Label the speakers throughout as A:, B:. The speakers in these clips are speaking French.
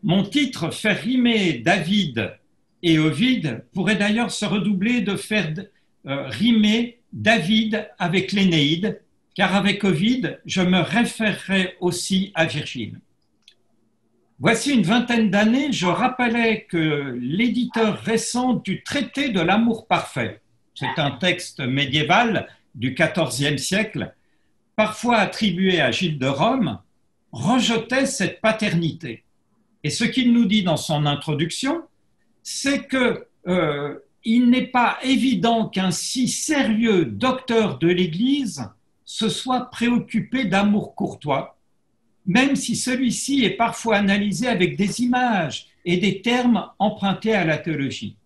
A: Mon titre, faire rimer David et Ovide, pourrait d'ailleurs se redoubler de faire rimer David avec l'Énéide, car avec Ovide, je me référerai aussi à Virgile. Voici une vingtaine d'années, je rappelais que l'éditeur récent du Traité de l'amour parfait, c'est un texte médiéval du XIVe siècle, parfois attribué à Gilles de Rome, rejetait cette paternité. Et ce qu'il nous dit dans son introduction, c'est qu'il n'est pas évident qu'un si sérieux docteur de l'Église se soit préoccupé d'amour courtois, même si celui-ci est parfois analysé avec des images et des termes empruntés à la théologie.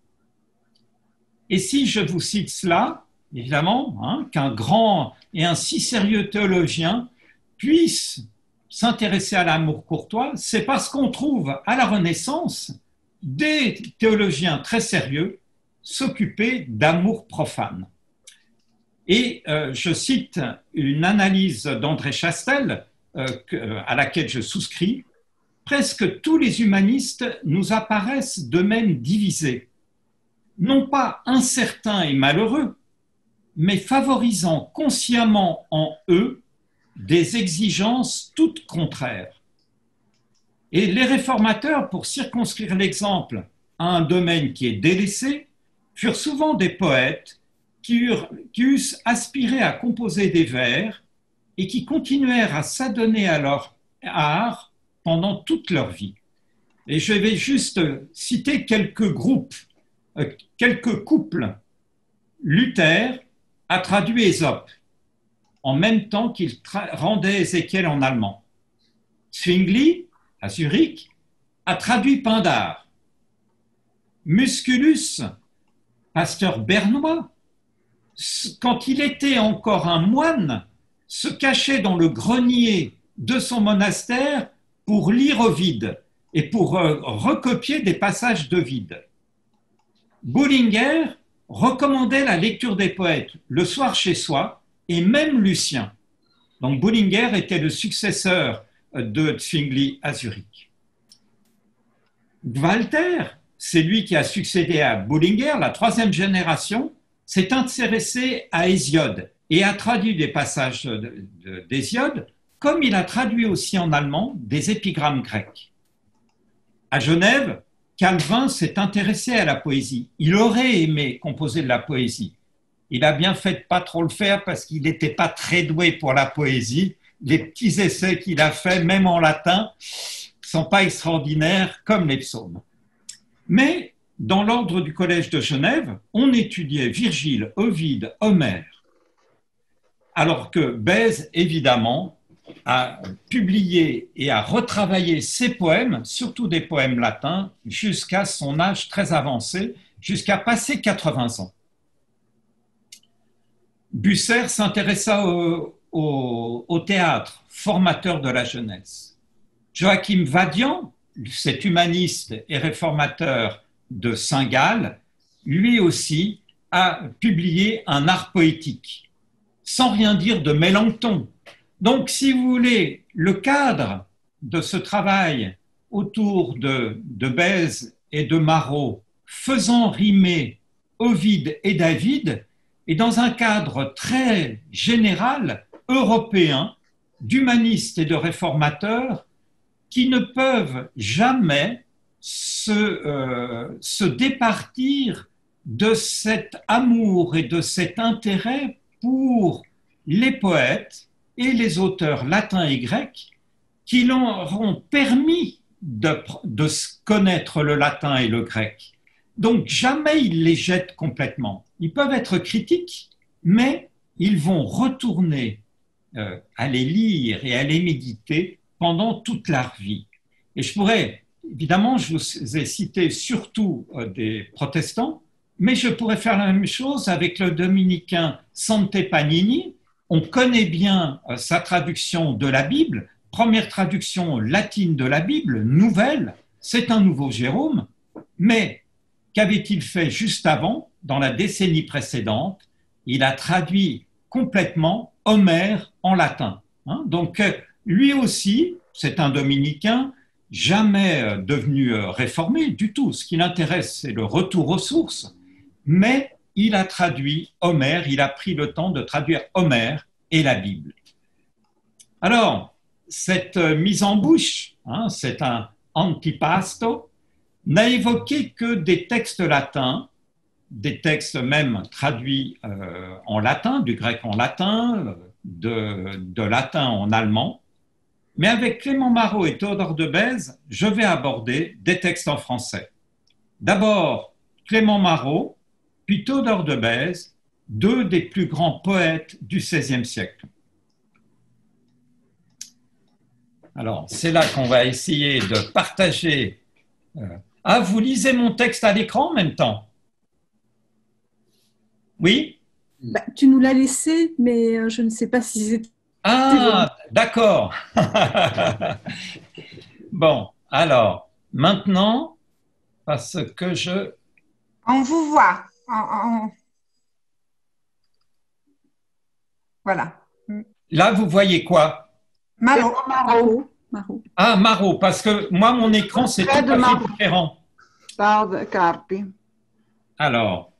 A: Et si je vous cite cela, évidemment, qu'un grand et un si sérieux théologien puisse s'intéresser à l'amour courtois, c'est parce qu'on trouve à la Renaissance des théologiens très sérieux s'occuper d'amour profane. Et je cite une analyse d'André Chastel, à laquelle je souscris. Presque tous les humanistes nous apparaissent d'eux-mêmes divisés, non pas incertains et malheureux, mais favorisant consciemment en eux des exigences toutes contraires. Et les réformateurs, pour circonscrire l'exemple à un domaine qui est délaissé, furent souvent des poètes qui eussent aspiré à composer des vers et qui continuèrent à s'adonner à leur art pendant toute leur vie. Et je vais juste citer quelques groupes, quelques couples. Luther a traduit Ésope en même temps qu'il rendait Ézéchiel en allemand. Zwingli, à Zurich, a traduit Pindare. Musculus, pasteur bernois, quand il était encore un moine, se cachait dans le grenier de son monastère pour lire Ovide et pour recopier des passages d'Ovide. Bullinger recommandait la lecture des poètes le soir chez soi, et même Lucien. Donc Bullinger était le successeur de Zwingli à Zurich. Walther, c'est lui qui a succédé à Bullinger, la troisième génération, s'est intéressé à Hésiode et a traduit des passages d'Hésiode, comme il a traduit aussi en allemand des épigrammes grecques. À Genève, Calvin s'est intéressé à la poésie. Il aurait aimé composer de la poésie. Il a bien fait de pas trop le faire parce qu'il n'était pas très doué pour la poésie. Les petits essais qu'il a faits, même en latin, ne sont pas extraordinaires comme les psaumes. Mais dans l'ordre du Collège de Genève, on étudiait Virgile, Ovide, Homère. Alors que Bèze, évidemment, a publié et a retravaillé ses poèmes, surtout des poèmes latins, jusqu'à son âge très avancé, jusqu'à passer 80 ans. Bucer s'intéressa au théâtre, formateur de la jeunesse. Joachim Vadian, cet humaniste et réformateur de Saint-Gall, lui aussi a publié un art poétique, sans rien dire de Mélenchon. Donc, si vous voulez, le cadre de ce travail autour de Bèze et de Marot, faisant rimer Ovide et David, est dans un cadre très général, européen, d'humanistes et de réformateurs qui ne peuvent jamais se départir de cet amour et de cet intérêt pour les poètes et les auteurs latins et grecs qui leur ont permis de connaître le latin et le grec. Donc jamais ils les jettent complètement. Ils peuvent être critiques, mais ils vont retourner à les lire et à les méditer pendant toute leur vie. Et je pourrais, évidemment, je vous ai cité surtout des protestants, mais je pourrais faire la même chose avec le dominicain Sante Panini. On connaît bien sa traduction de la Bible, première traduction latine de la Bible, nouvelle, c'est un nouveau Jérôme, mais qu'avait-il fait juste avant, dans la décennie précédente? Il a traduit complètement Homère en latin. Donc, lui aussi, c'est un dominicain, jamais devenu réformé du tout. Ce qui l'intéresse, c'est le retour aux sources. Mais il a traduit Homère, il a pris le temps de traduire Homère et la Bible. Alors, cette mise en bouche, c'est un antipasto, n'a évoqué que des textes latins, des textes même traduits en latin, du grec en latin, de latin en allemand. Mais avec Clément Marot et Théodore de Bèze, je vais aborder des textes en français. D'abord, Clément Marot, puis Théodore de Bèze, deux des plus grands poètes du XVIe siècle. Alors, c'est là qu'on va essayer de partager. Ah, vous lisez mon texte à l'écran en même temps? Oui?
B: Bah, tu nous l'as laissé, mais je ne sais pas si c'est...
A: Ah, d'accord. Bon, alors, maintenant, parce que je...
C: On vous voit. Voilà.
A: Là, vous voyez quoi?
C: Marot.
B: Marot.
A: Ah, Marot, parce que moi, mon écran, c'est tout à fait différent.
D: Carpi.
A: Alors,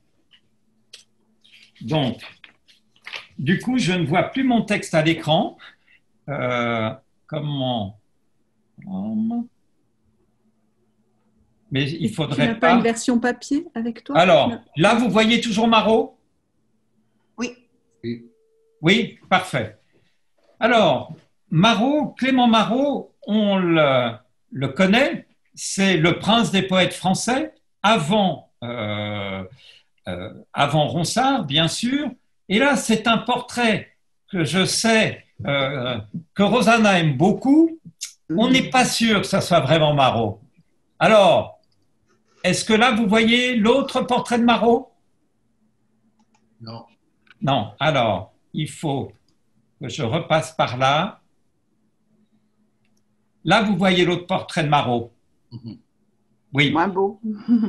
A: donc, du coup, je ne vois plus mon texte à l'écran. Comment? Mais il faudrait
B: tu n'as pas une version papier avec toi?
A: Alors, là, vous voyez toujours Marot?
C: Oui.
A: Oui, parfait. Alors, Marot, Clément Marot, on le connaît, c'est le prince des poètes français, avant Ronsard, bien sûr. Et là, c'est un portrait que je sais que Rosanna aime beaucoup. On n'est pas sûr que ça soit vraiment Marot. Alors, est-ce que là, vous voyez l'autre portrait de Marot?
E: Non.
A: Non. Alors, il faut que je repasse par là. Là, vous voyez l'autre portrait de Marot. Oui.
D: Moins beau.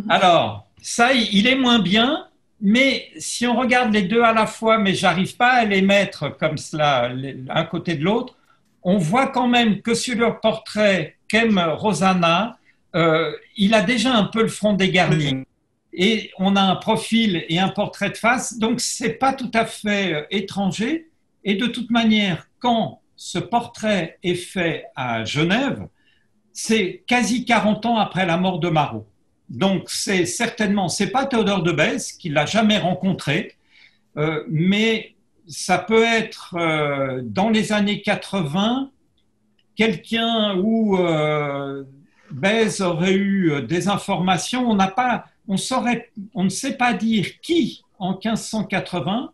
A: Alors, ça, il est moins bien, mais si on regarde les deux à la fois, mais j'arrive pas à les mettre comme cela, l'un côté de l'autre, on voit quand même que sur le portrait qu'aime Rosanna, il a déjà un peu le front dégarni. Et on a un profil et un portrait de face, donc c'est pas tout à fait étranger. Et de toute manière, quand ce portrait est fait à Genève, c'est quasi 40 ans après la mort de Marot. Donc c'est certainement, c'est pas Théodore de Bèze qui l'a jamais rencontré, mais ça peut être dans les années 80, quelqu'un où Bèze aurait eu des informations. On ne sait pas dire qui en 1580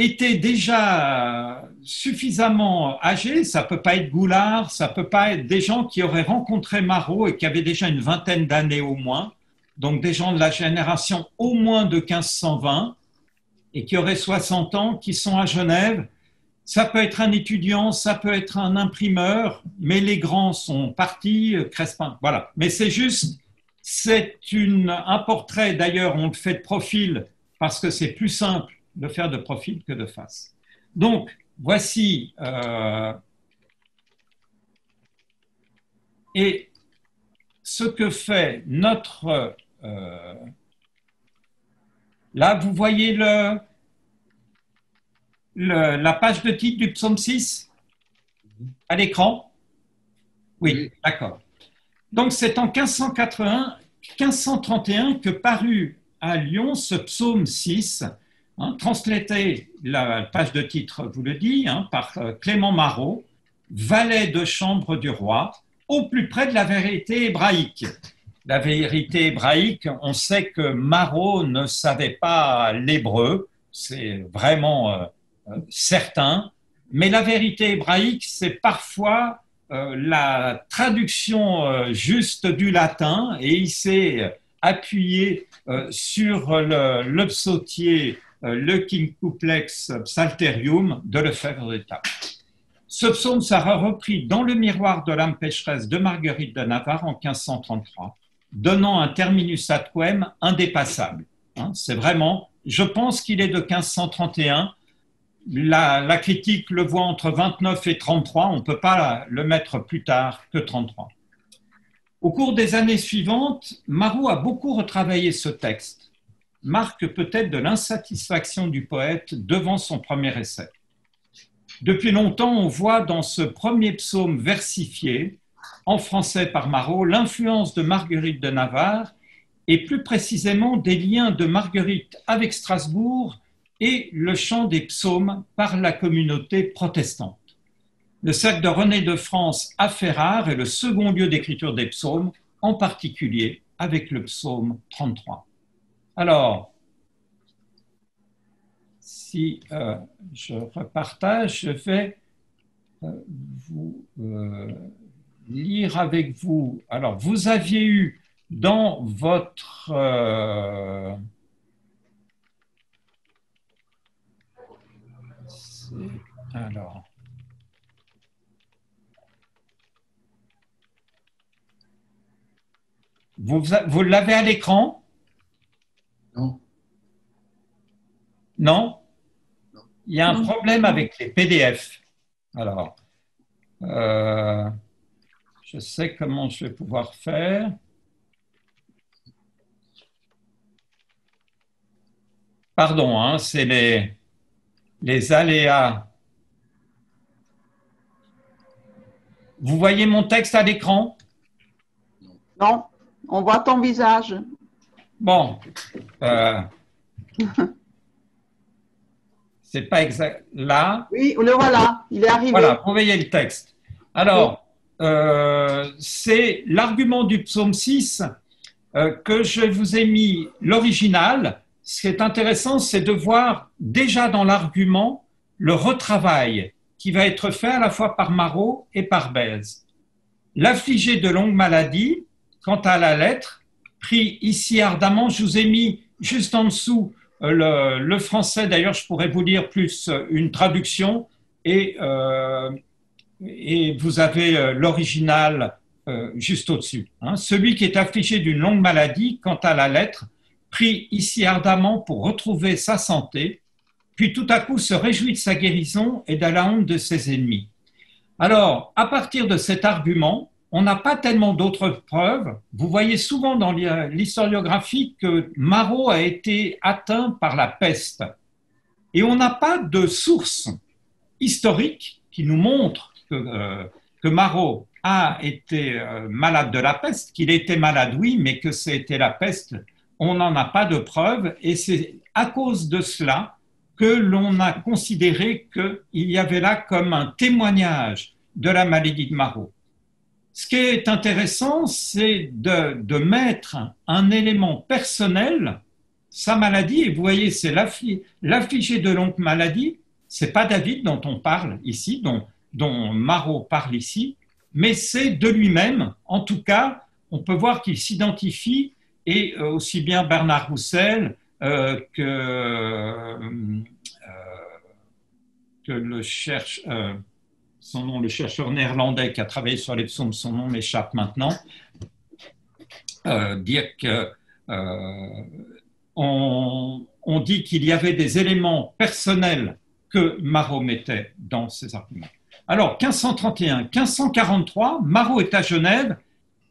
A: était déjà suffisamment âgé, ça peut pas être Goulard, ça peut pas être des gens qui auraient rencontré Marot et qui avaient déjà une vingtaine d'années au moins, donc des gens de la génération au moins de 1520 et qui auraient 60 ans, qui sont à Genève. Ça peut être un étudiant, ça peut être un imprimeur, mais les grands sont partis, Crespin, voilà. Mais c'est juste, un portrait, d'ailleurs on le fait de profil parce que c'est plus simple de faire de profil que de face. Donc, voici. Et ce que fait notre... là, vous voyez la page de titre du psaume 6 à l'écran? Oui, d'accord. Donc, c'est en 1531 que parut à Lyon ce psaume 6, translaté, la page de titre vous le dit, par Clément Marot, valet de chambre du roi, au plus près de la vérité hébraïque. La vérité hébraïque, on sait que Marot ne savait pas l'hébreu, c'est vraiment certain, mais la vérité hébraïque, c'est parfois la traduction juste du latin, et il s'est appuyé sur le psautier le Quincuplex Psalterium de Lefebvre d'État. Ce psaume sera repris dans le miroir de l'âme pécheresse de Marguerite de Navarre en 1533, donnant un terminus atquem indépassable. C'est vraiment, je pense qu'il est de 1531. La critique le voit entre 29 et 33, on ne peut pas le mettre plus tard que 33. Au cours des années suivantes, Marot a beaucoup retravaillé ce texte, marque peut-être de l'insatisfaction du poète devant son premier essai. Depuis longtemps, on voit dans ce premier psaume versifié, en français par Marot, l'influence de Marguerite de Navarre et plus précisément des liens de Marguerite avec Strasbourg et le chant des psaumes par la communauté protestante. Le cercle de René de France à Ferrare est le second lieu d'écriture des psaumes, en particulier avec le psaume 33. Alors, si je repartage, je vais vous lire avec vous. Alors, vous aviez eu dans votre... alors... Vous l'avez à l'écran?
E: Non.
A: Non?
E: Non.
A: Il y a un problème avec les PDF. Alors, je sais comment je vais pouvoir faire. Pardon, hein, c'est les aléas. Vous voyez mon texte à l'écran?
D: Non, on voit ton visage.
A: Bon, c'est pas exact. Là,
D: Oui, le voilà, il est arrivé.
A: voilà, vous voyez le texte. Alors, c'est l'argument du psaume 6 que je vous ai mis l'original. Ce qui est intéressant, c'est de voir déjà dans l'argument le retravail qui va être fait à la fois par Marot et par Bèze. L'affligé de longue maladie, quant à la lettre, pris ici ardemment, je vous ai mis juste en dessous le français, d'ailleurs je pourrais vous lire plus une traduction et vous avez l'original juste au-dessus. Hein. Celui qui est affligé d'une longue maladie, quant à la lettre, prie ici ardemment pour retrouver sa santé, puis tout à coup se réjouit de sa guérison et de la honte de ses ennemis. Alors, à partir de cet argument, on n'a pas tellement d'autres preuves. Vous voyez souvent dans l'historiographie que Marot a été atteint par la peste. Et on n'a pas de source historique qui nous montre que Marot a été malade de la peste, qu'il était malade, oui, mais que c'était la peste. On n'en a pas de preuves et c'est à cause de cela que l'on a considéré qu'il y avait là comme un témoignage de la maladie de Marot. Ce qui est intéressant, c'est de mettre un élément personnel, sa maladie, et vous voyez, c'est l'affligé de longue maladie, c'est pas David dont on parle ici, dont Marot parle ici, mais c'est de lui-même. En tout cas, on peut voir qu'il s'identifie, et aussi bien Bernard Roussel que le chercheur, son nom, le chercheur néerlandais qui a travaillé sur les psaumes, son nom m'échappe maintenant, dire que on dit qu'il y avait des éléments personnels que Marot mettait dans ses arguments. Alors, 1531, 1543, Marot est à Genève,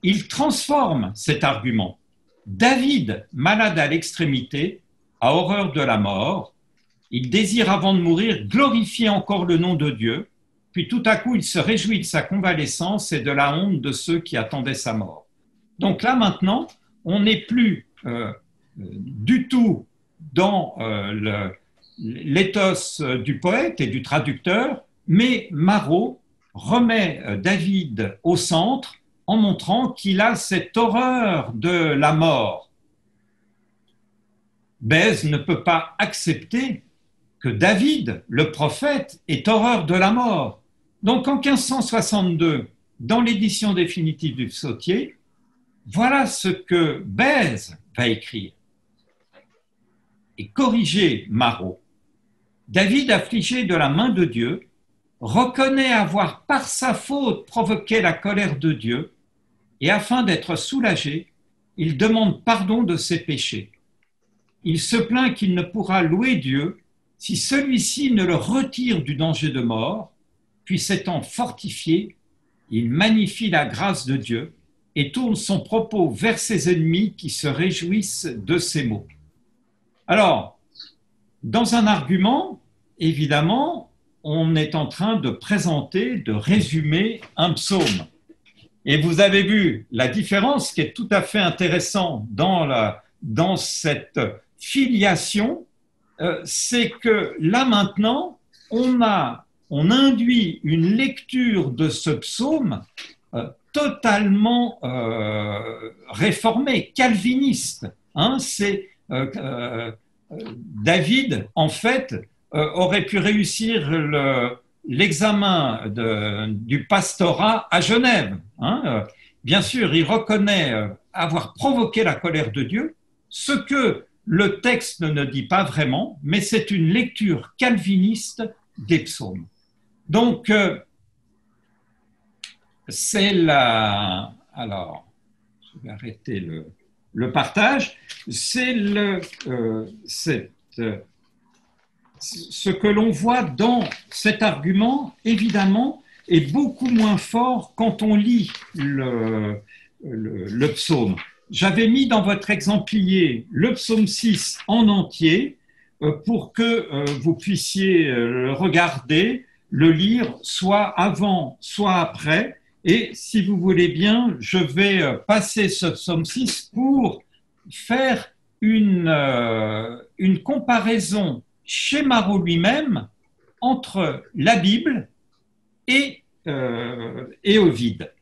A: il transforme cet argument. David, malade à l'extrémité, a horreur de la mort, il désire avant de mourir glorifier encore le nom de Dieu, puis tout à coup il se réjouit de sa convalescence et de la honte de ceux qui attendaient sa mort. Donc là maintenant, on n'est plus du tout dans l'éthos du poète et du traducteur, mais Marot remet David au centre en montrant qu'il a cette horreur de la mort. Bèze ne peut pas accepter que David, le prophète, ait horreur de la mort. Donc en 1562, dans l'édition définitive du Psautier, voilà ce que Bèze va écrire et corriger Marot. David, affligé de la main de Dieu, reconnaît avoir par sa faute provoqué la colère de Dieu et afin d'être soulagé, il demande pardon de ses péchés. Il se plaint qu'il ne pourra louer Dieu si celui-ci ne le retire du danger de mort, puis s'étant fortifié, il magnifie la grâce de Dieu et tourne son propos vers ses ennemis qui se réjouissent de ses mots. Alors, dans un argument, évidemment, on est en train de présenter, de résumer un psaume. Et vous avez vu la différence qui est tout à fait intéressante dans cette filiation, c'est que là maintenant, on induit une lecture de ce psaume totalement réformée, calviniste. Hein, David, en fait, aurait pu réussir l'examen du pastorat à Genève. Hein. Bien sûr, il reconnaît avoir provoqué la colère de Dieu, ce que le texte ne dit pas vraiment, mais c'est une lecture calviniste des psaumes. Donc, c'est la... Alors, je vais arrêter le partage. C'est ce que l'on voit dans cet argument, évidemment, est beaucoup moins fort quand on lit le psaume. J'avais mis dans votre exemplier le psaume 6 en entier pour que vous puissiez le regarder, le lire, soit avant, soit après. Et si vous voulez bien, je vais passer ce psaume 6 pour faire une comparaison chez Marot lui-même entre la Bible et Ovide.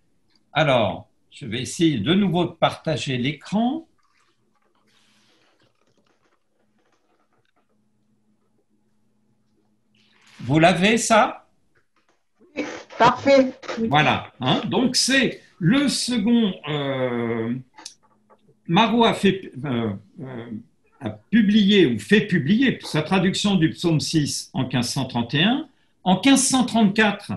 A: Alors, je vais essayer de nouveau de partager l'écran. Vous l'avez, ça?
D: Parfait.
A: Voilà. Hein, donc, c'est le second... Marot a publié ou fait publier sa traduction du psaume 6 en 1531. En 1534,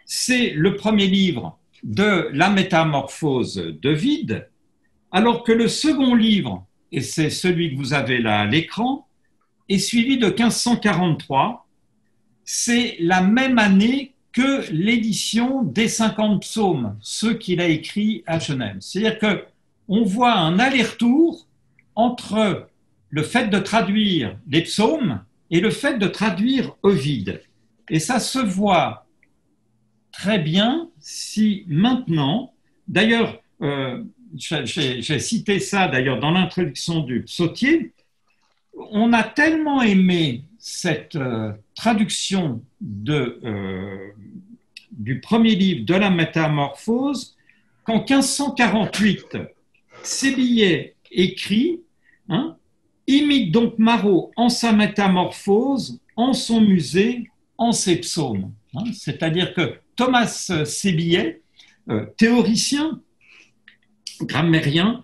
A: c'est le premier livre de la métamorphose d'Ovide, alors que le second livre, et c'est celui que vous avez là à l'écran, est suivi de 1543. C'est la même année que l'édition des 50 psaumes, ceux qu'il a écrits à Genève. C'est-à-dire qu'on voit un aller-retour entre le fait de traduire les psaumes et le fait de traduire Ovide. Et ça se voit très bien si maintenant, d'ailleurs, j'ai cité ça d'ailleurs dans l'introduction du psautier, on a tellement aimé cette traduction du premier livre de la métamorphose qu'en 1548, Sébillet écrit, hein, imite donc Marot en sa métamorphose, en son musée, en ses psaumes. Hein, c'est-à-dire que Thomas Sébillet, théoricien, grammairien,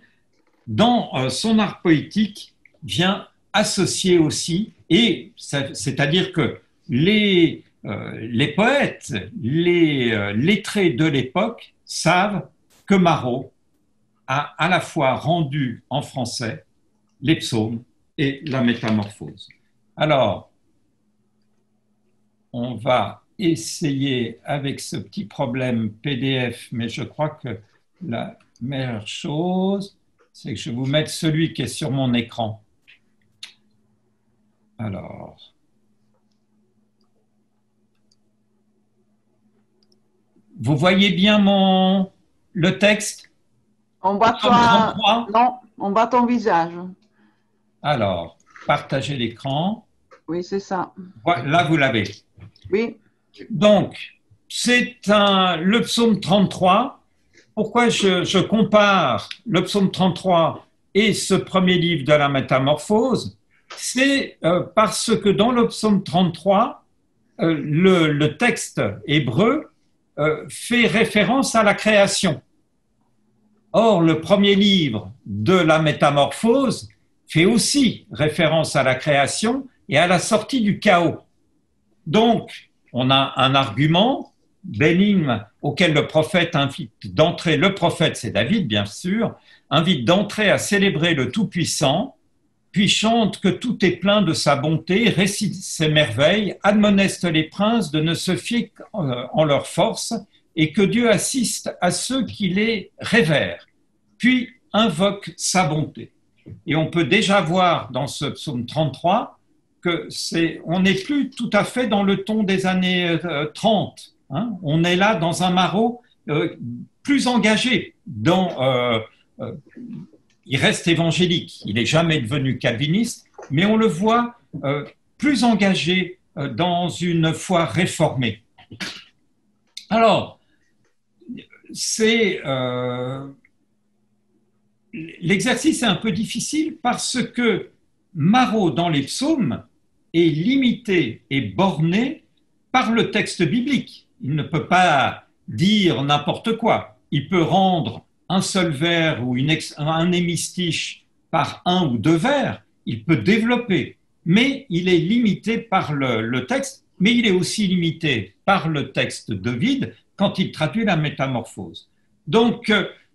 A: dans son art poétique, vient associer aussi, et c'est-à-dire que les poètes, les lettrés de l'époque savent que Marot a à la fois rendu en français les psaumes et la métamorphose. Alors, on va essayer avec ce petit problème PDF, mais je crois que la meilleure chose, c'est que je vais vous mettre celui qui est sur mon écran. Alors, vous voyez bien le texte?
D: On voit toi... Non, on voit ton visage.
A: Alors, partagez l'écran.
D: Oui, c'est ça.
A: Là, vous l'avez.
D: Oui.
A: Donc, c'est le psaume 33. Pourquoi je compare le psaume 33 et ce premier livre de la métamorphose? C'est parce que dans le psaume 33, le texte hébreu fait référence à la création. Or, le premier livre de la métamorphose fait aussi référence à la création et à la sortie du chaos. Donc, on a un argument bénigne auquel le prophète invite d'entrer, le prophète, c'est David bien sûr, invite d'entrer à célébrer le Tout-Puissant, puis chante que tout est plein de sa bonté, récite ses merveilles, admoneste les princes de ne se fier en leur force et que Dieu assiste à ceux qui les révèrent. puis invoque sa bonté. Et on peut déjà voir dans ce psaume 33 on n'est plus tout à fait dans le ton des années 30. Hein. On est là dans un Marot plus engagé. Il reste évangélique, il n'est jamais devenu calviniste, mais on le voit plus engagé dans une foi réformée. Alors, l'exercice est un peu difficile parce que Marot, dans les psaumes, est limité et borné par le texte biblique. Il ne peut pas dire n'importe quoi. Il peut rendre un seul vers ou un hémistiche par un ou deux vers. Il peut développer, mais il est limité par le texte, mais il est aussi limité par le texte d'Ovide quand il traduit la Métamorphose. Donc,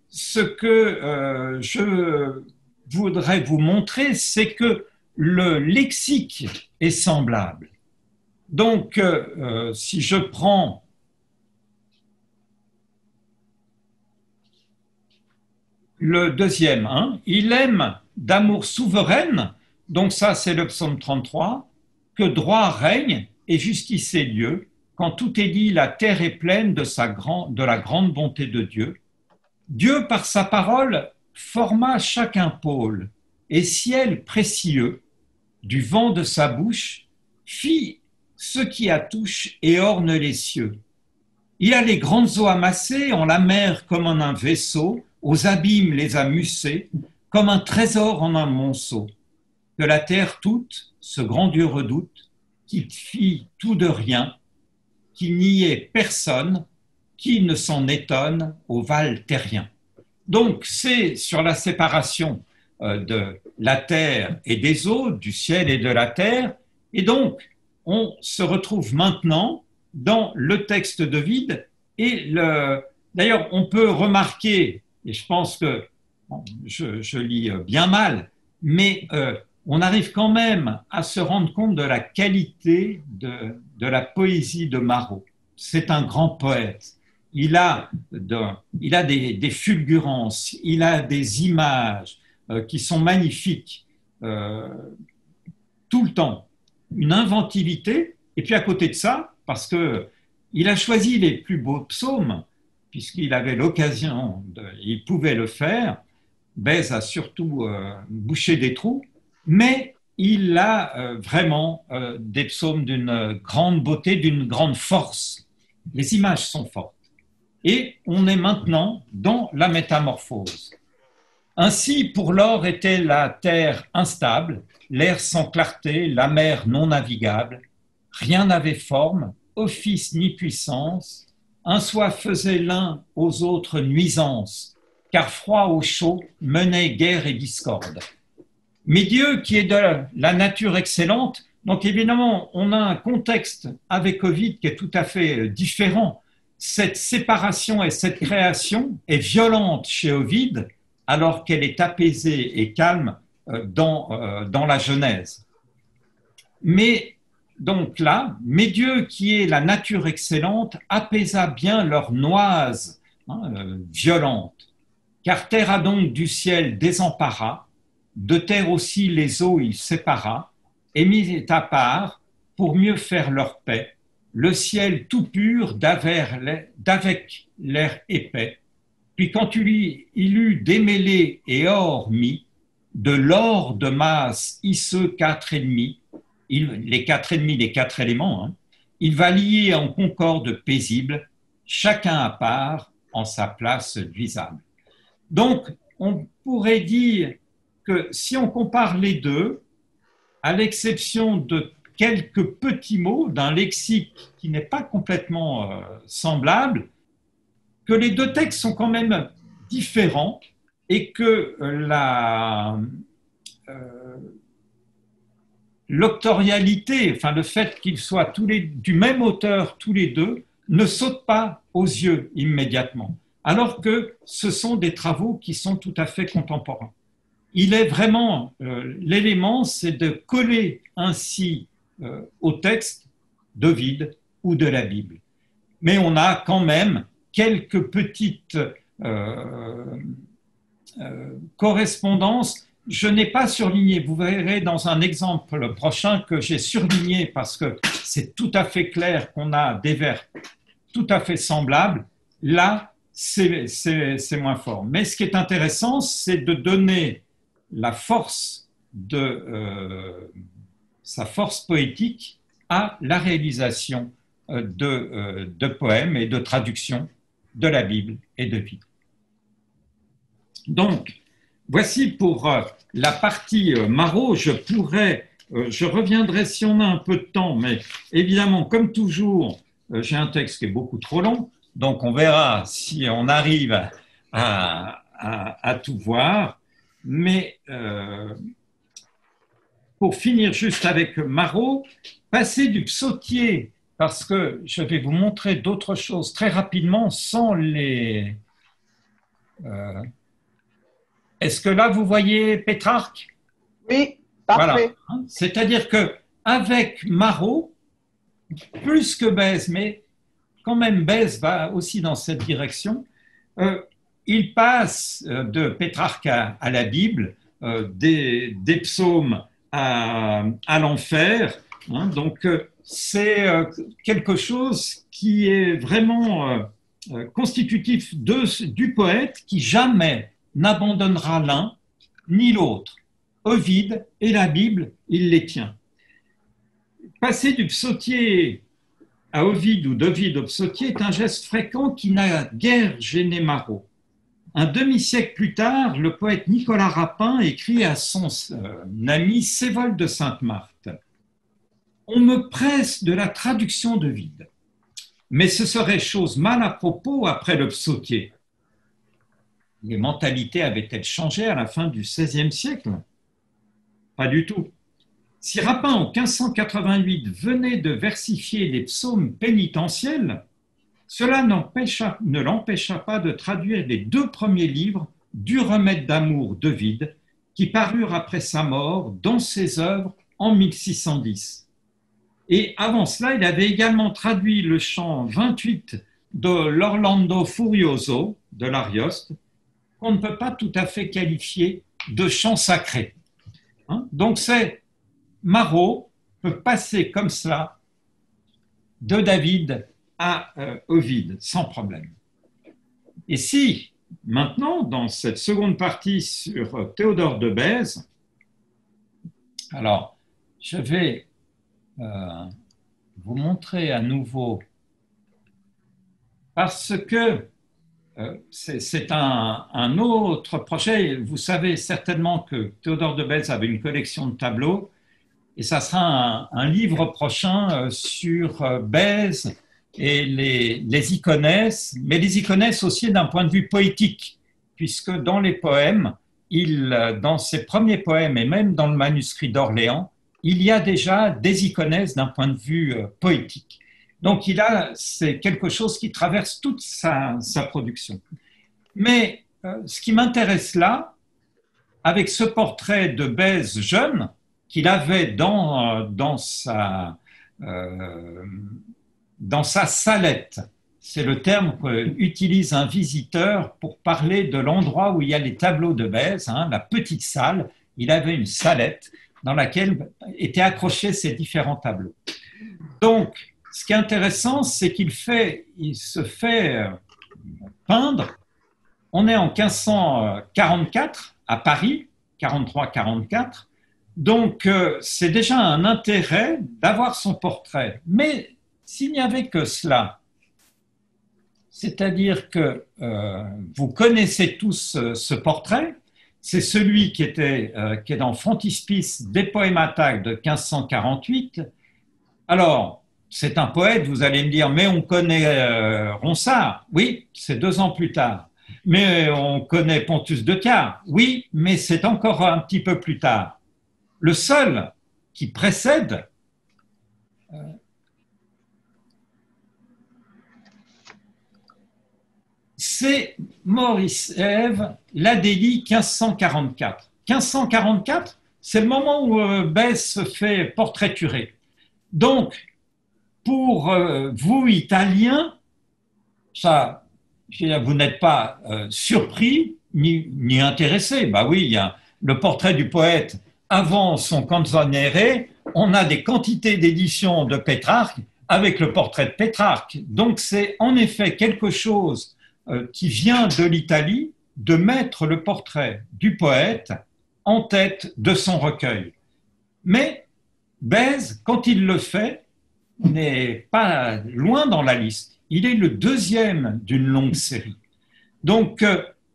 A: ce que je voudrais vous montrer, c'est que le lexique est semblable. Donc, si je prends le deuxième, il aime d'amour souveraine, donc ça c'est le psaume 33, que droit règne et justice ait lieu, quand tout est dit, la terre est pleine de la grande bonté de Dieu. Dieu, par sa parole, forma chacun pôle, et ciel précieux, du vent de sa bouche, fit ce qui a touche et orne les cieux. Il a les grandes eaux amassées en la mer comme en un vaisseau, aux abîmes les a mussées, comme un trésor en un monceau. Que la terre toute, ce grand Dieu redoute, qui fit tout de rien, qui n'y ait personne, qui ne s'en étonne au val terrien. Donc, c'est sur la séparation de la terre et des eaux, du ciel et de la terre, et donc, on se retrouve maintenant dans le texte d'Ovide, et d'ailleurs, on peut remarquer, et je pense que je lis bien mal, mais on arrive quand même à se rendre compte de la qualité de la poésie de Marot. C'est un grand poète. Il a des fulgurances, il a des images qui sont magnifiques tout le temps, une inventivité, et puis à côté de ça, parce qu'il a choisi les plus beaux psaumes, puisqu'il avait l'occasion, il pouvait le faire. Bèze a surtout bouché des trous, mais il a vraiment des psaumes d'une grande beauté, d'une grande force. Les images sont fortes. Et on est maintenant dans la métamorphose. Ainsi, pour l'or était la terre instable, l'air sans clarté, la mer non navigable. Rien n'avait forme, office ni puissance. Un soi faisait l'un aux autres nuisance, car froid au chaud menait guerre et discorde. Mais Dieu, qui est de la nature excellente, donc évidemment, on a un contexte avec Ovide qui est tout à fait différent. Cette séparation et cette création est violente chez Ovide, alors qu'elle est apaisée et calme dans la Genèse. Mais donc là, mais Dieu, qui est la nature excellente, apaisa bien leur noise violente. Car terre a donc du ciel désemparra, de terre aussi les eaux il sépara, et mit à part, pour mieux faire leur paix, le ciel tout pur d'avec l'air épais. Puis quand il eut démêlé et or mis, de l'or de masse isseux 4 ennemis, les 4 ennemis, les 4 éléments, il va lier en concorde paisible, chacun à part en sa place luisable. Donc, on pourrait dire que si on compare les deux, à l'exception de quelques petits mots d'un lexique qui n'est pas complètement semblable, que les deux textes sont quand même différents et que l'octorialité, enfin le fait qu'ils soient du même auteur tous les deux, ne saute pas aux yeux immédiatement, alors que ce sont des travaux qui sont tout à fait contemporains. Il est vraiment, l'élément, c'est de coller ainsi au texte d'Ovide ou de la Bible. Mais on a quand même quelques petites correspondance, je n'ai pas surligné. Vous verrez dans un exemple prochain que j'ai surligné parce que c'est tout à fait clair qu'on a des vers tout à fait semblables. Là, c'est moins fort. Mais ce qui est intéressant, c'est de donner la force sa force poétique à la réalisation de poèmes et de traductions de la Bible et de vie. Donc, voici pour la partie Marot. Je reviendrai si on a un peu de temps, mais évidemment, comme toujours, j'ai un texte qui est beaucoup trop long, donc on verra si on arrive à tout voir. Mais pour finir juste avec Marot, passer du psautier, parce que je vais vous montrer d'autres choses très rapidement sans les... Est-ce que là, vous voyez Pétrarque?
D: Oui, parfait.
A: Voilà. C'est-à-dire qu'avec Marot, plus que Bèze, mais quand même Bèze va aussi dans cette direction, il passe de Pétrarque à la Bible, des psaumes à l'enfer. Hein, donc, c'est quelque chose qui est vraiment constitutif du poète qui jamais n'abandonnera l'un ni l'autre. Ovide et la Bible, il les tient. Passer du psautier à Ovide ou d'Ovide au psautier est un geste fréquent qui n'a guère gêné Marot. Un demi-siècle plus tard, le poète Nicolas Rapin écrit à son ami Sévol de Sainte-Marthe: « On me presse de la traduction d'Ovide, mais ce serait chose mal à propos après le psautier. » Les mentalités avaient-elles changé à la fin du XVIe siècle? Pas du tout. Si Rapin, en 1588, venait de versifier les psaumes pénitentiels, cela ne l'empêcha pas de traduire les 2 premiers livres du Remède d'amour d'Ovide, qui parurent après sa mort dans ses œuvres en 1610. Et avant cela, il avait également traduit le chant 28 de l'Orlando Furioso de l'Arioste, qu'on ne peut pas tout à fait qualifier de chant sacré. Hein? Donc Marot peut passer comme cela de David à Ovide, sans problème. Et si, maintenant, dans cette seconde partie sur Théodore de Bèze, alors, je vais vous montrer à nouveau, parce que c'est un autre projet. Vous savez certainement que Théodore de Bèze avait une collection de tableaux, et ça sera un livre prochain sur Bèze et les iconesses, mais les iconesses aussi d'un point de vue poétique, puisque dans les poèmes, dans ses premiers poèmes et même dans le manuscrit d'Orléans, il y a déjà des iconesses d'un point de vue poétique. Donc c'est quelque chose qui traverse toute sa production. Mais ce qui m'intéresse là, avec ce portrait de Bèze jeune, qu'il avait dans sa salette, c'est le terme qu'utilise un visiteur pour parler de l'endroit où il y a les tableaux de Bèze, hein, la petite salle. Il avait une salette dans laquelle étaient accrochés ces différents tableaux. Donc, ce qui est intéressant, c'est qu'il se fait peindre. On est en 1544 à Paris, 43-44. Donc, c'est déjà un intérêt d'avoir son portrait. Mais s'il n'y avait que cela, c'est-à-dire que vous connaissez tous ce portrait, c'est celui qui est dans Frontispice des Poémata de 1548. Alors, c'est un poète, vous allez me dire, mais on connaît Ronsard. Oui, c'est 2 ans plus tard. Mais on connaît Pontus de Cars. Oui, mais c'est encore un petit peu plus tard. Le seul qui précède, c'est Maurice Ève, l'Adélie 1544. 1544, c'est le moment où Bèze se fait portraiturer. Donc, pour vous, Italiens, ça, vous n'êtes pas surpris, ni intéressé. Bah oui, il y a le portrait du poète avant son canzoniere, on a des quantités d'éditions de Pétrarque avec le portrait de Pétrarque. Donc c'est en effet quelque chose qui vient de l'Italie, de mettre le portrait du poète en tête de son recueil. Mais Bèze, quand il le fait, n'est pas loin dans la liste. Il est le deuxième d'une longue série. Donc,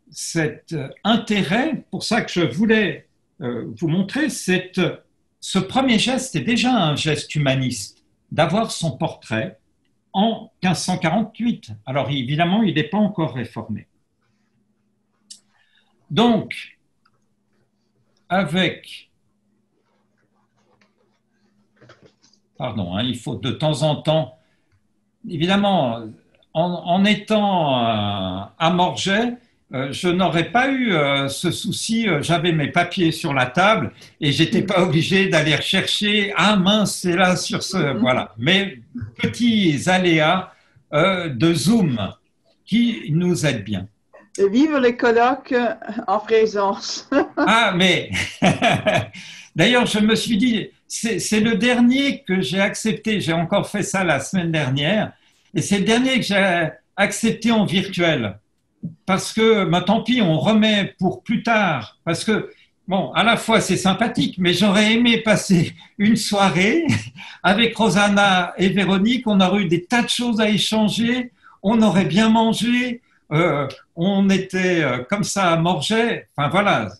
A: cet intérêt, pour ça que je voulais vous montrer, ce premier geste est déjà un geste humaniste, d'avoir son portrait en 1548. Alors, évidemment, il n'est pas encore réformé. Donc, avec... Pardon, hein, il faut de temps en temps... Évidemment, en étant à Morges, je n'aurais pas eu ce souci. J'avais mes papiers sur la table et j'étais pas obligé d'aller rechercher. Ah mince, c'est là sur ce. Voilà. Mais petits aléas de Zoom qui nous aident bien.
D: Et vive les colloques en présence.
A: Ah, mais d'ailleurs, je me suis dit, c'est le dernier que j'ai accepté. J'ai encore fait ça la semaine dernière. Et c'est le dernier que j'ai accepté en virtuel. Parce que, bah, tant pis, on remet pour plus tard. Parce que, bon, à la fois, c'est sympathique, mais j'aurais aimé passer une soirée avec Rosanna et Véronique. On aurait eu des tas de choses à échanger. On aurait bien mangé. On était comme ça à Morges. Enfin, voilà,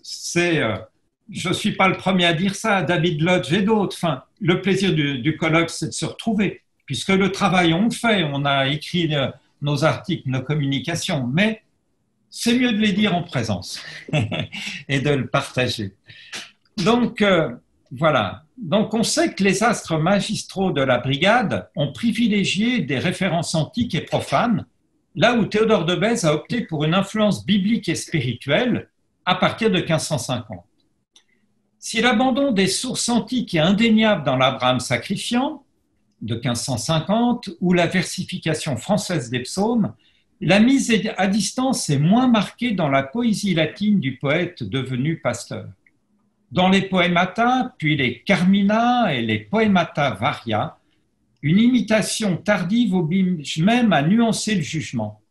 A: je ne suis pas le premier à dire ça. David Lodge et d'autres. Enfin, le plaisir du colloque, c'est de se retrouver. Puisque le travail, on le fait, on a écrit nos articles, nos communications, mais c'est mieux de les dire en présence et de le partager. Donc, voilà. Donc, on sait que les astres magistraux de la brigade ont privilégié des références antiques et profanes, là où Théodore de Bèze a opté pour une influence biblique et spirituelle à partir de 1550. Si l'abandon des sources antiques est indéniable dans l'Abraham sacrifiant, de 1550, ou la versification française des psaumes, la mise à distance est moins marquée dans la poésie latine du poète devenu pasteur. Dans les Poemata, puis les Carmina et les Poemata Varia, une imitation tardive oblige même à nuancer le jugement.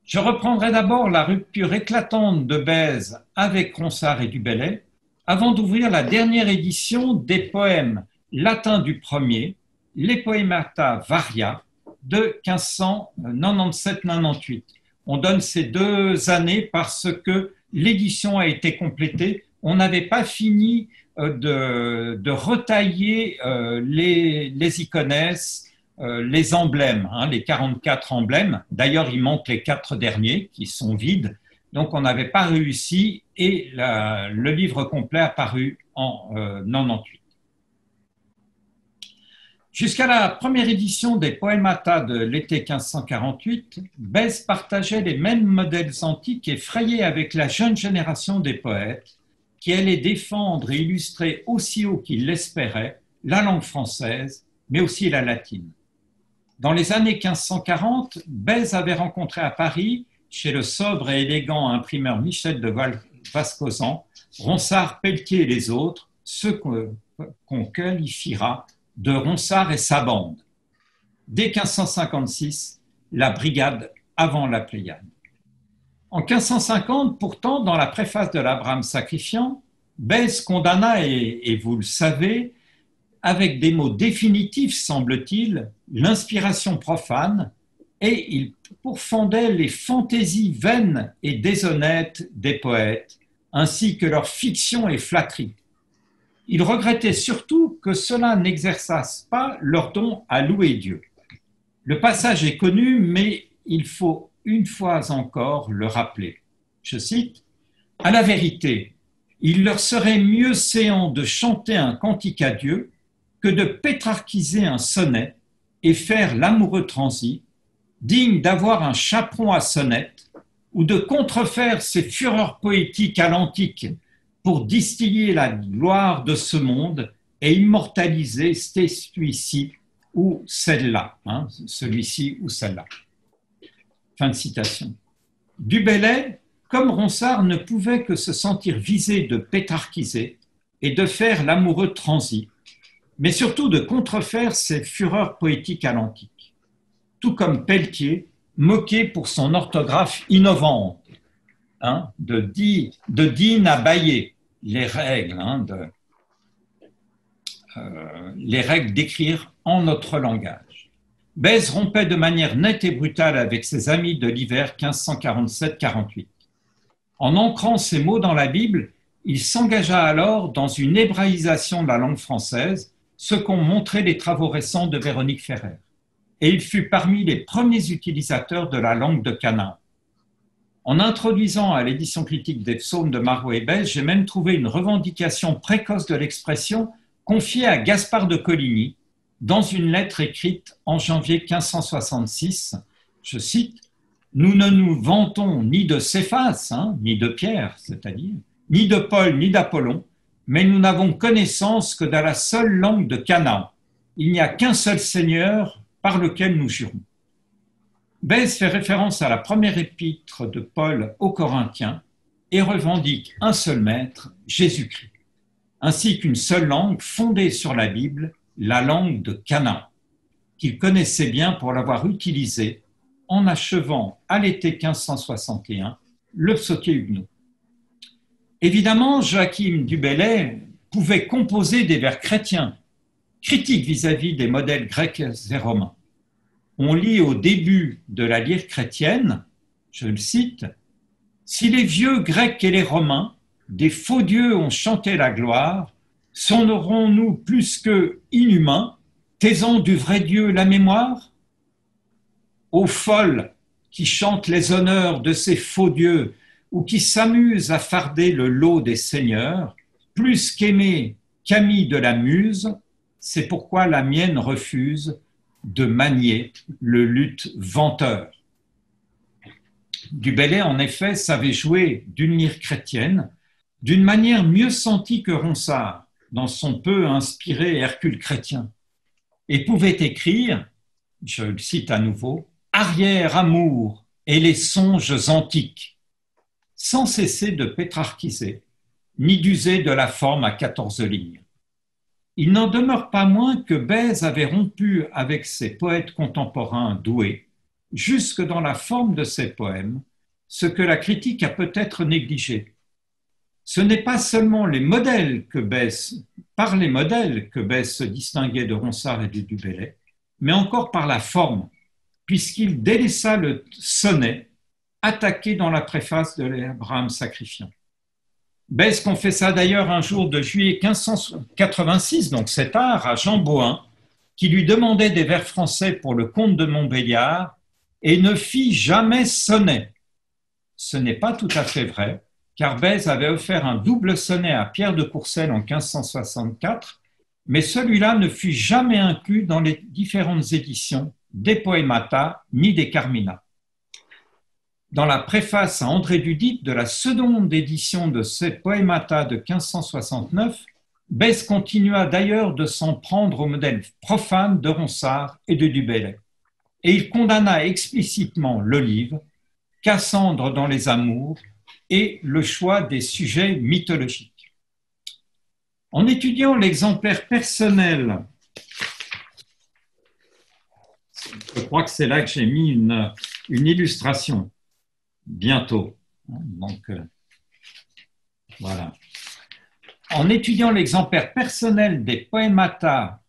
A: Je reprendrai d'abord la rupture éclatante de Bèze avec Ronsard et du Bellay, avant d'ouvrir la dernière édition des poèmes latins du premier, les Poemata Varia, de 1597-98. On donne ces 2 années parce que l'édition a été complétée. On n'avait pas fini de retailler les iconesses, les emblèmes, hein, les 44 emblèmes. D'ailleurs, il manque les 4 derniers qui sont vides. Donc, on n'avait pas réussi et le livre complet a paru en 98. Jusqu'à la première édition des Poemata de l'été 1548, Bèze partageait les mêmes modèles antiques et frayait avec la jeune génération des poètes qui allait défendre et illustrer aussi haut qu'il l'espérait la langue française, mais aussi la latine. Dans les années 1540, Bèze avait rencontré à Paris, chez le sobre et élégant imprimeur Michel de Vascosan, Ronsard, Pelletier et les autres, ceux qu'on qualifiera de Ronsard et sa bande. Dès 1556, la brigade avant la Pléiade. En 1550, pourtant, dans la préface de l'Abraham sacrifiant, Bèze condamna, et vous le savez, avec des mots définitifs, semble-t-il, l'inspiration profane, et il pourfendait les fantaisies vaines et déshonnêtes des poètes, ainsi que leur fiction et flatterie. Il regrettait surtout que cela n'exerçasse pas leur don à louer Dieu. Le passage est connu, mais il faut une fois encore le rappeler. Je cite, « À la vérité, il leur serait mieux séant de chanter un cantique à Dieu que de pétrarchiser un sonnet et faire l'amoureux transi, digne d'avoir un chaperon à sonnette, ou de contrefaire ses fureurs poétiques à l'antique pour distiller la gloire de ce monde et immortaliser celui-ci ou celle-là, celui-ci ou celle-là. » Fin de citation. Du Bellay, comme Ronsard ne pouvait que se sentir visé de pétrarchiser et de faire l'amoureux transi, mais surtout de contrefaire ses fureurs poétiques à l'antique, tout comme Pelletier, moqué pour son orthographe innovante, de Digne à Baillet, les règles, les règles d'écrire en notre langage. Bèze rompait de manière nette et brutale avec ses amis de l'hiver 1547-48. En ancrant ces mots dans la Bible, il s'engagea alors dans une hébraïsation de la langue française, ce qu'ont montré les travaux récents de Véronique Ferrer. Et il fut parmi les premiers utilisateurs de la langue de Canaan. En introduisant à l'édition critique des psaumes de Marot et Bèze, j'ai même trouvé une revendication précoce de l'expression confiée à Gaspard de Coligny dans une lettre écrite en janvier 1566. Je cite: « Nous ne nous vantons ni de Céphas, ni de Pierre, c'est-à-dire, ni de Paul, ni d'Apollon, mais nous n'avons connaissance que de la seule langue de Canaan. Il n'y a qu'un seul Seigneur par lequel nous jurons. » Bèze fait référence à la première épître de Paul aux Corinthiens et revendique un seul maître, Jésus-Christ, ainsi qu'une seule langue fondée sur la Bible, la langue de Canaan, qu'il connaissait bien pour l'avoir utilisée en achevant à l'été 1561 le psautier huguenot. Évidemment, Joachim du Bellay pouvait composer des vers chrétiens, critiques vis-à-vis des modèles grecs et romains. On lit au début de la lyre chrétienne, je le cite, « Si les vieux Grecs et les Romains, des faux dieux ont chanté la gloire, sonnerons-nous plus que inhumains, taisant du vrai Dieu la mémoire? Ô folles qui chantent les honneurs de ces faux dieux ou qui s'amusent à farder le lot des seigneurs, plus qu'aimer Camille de la Muse, c'est pourquoi la mienne refuse de manier le luth venteur. » Du Bellay, en effet, savait jouer d'une lyre chrétienne d'une manière mieux sentie que Ronsard dans son peu inspiré Hercule chrétien, et pouvait écrire, je le cite à nouveau, « Arrière-amour et les songes antiques », sans cesser de pétrarchiser, ni d'user de la forme à 14 lignes. Il n'en demeure pas moins que Bèze avait rompu avec ses poètes contemporains doués, jusque dans la forme de ses poèmes, ce que la critique a peut-être négligé. Ce n'est pas seulement par les modèles que Bèze se distinguait de Ronsard et de Du Bellay, mais encore par la forme, puisqu'il délaissa le sonnet attaqué dans la préface de l'Abraham sacrifiant. Bèze confessa d'ailleurs un jour de juillet 1586, donc cet art, à Jean Bohain, qui lui demandait des vers français pour le comte de Montbéliard, et ne fit jamais sonnet. Ce n'est pas tout à fait vrai, car Bèze avait offert un double sonnet à Pierre de Courcelles en 1564, mais celui-là ne fut jamais inclus dans les différentes éditions des Poémata ni des Carmina. Dans la préface à André Dudit de la seconde édition de ces Poémata de 1569, Bèze continua d'ailleurs de s'en prendre au modèle profane de Ronsard et de Du Bellay. Et il condamna explicitement le livre, Cassandre dans les amours et le choix des sujets mythologiques. En étudiant l'exemplaire personnel, je crois que c'est là que j'ai mis une illustration, bientôt. Donc, voilà. En étudiant l'exemplaire personnel des Poémata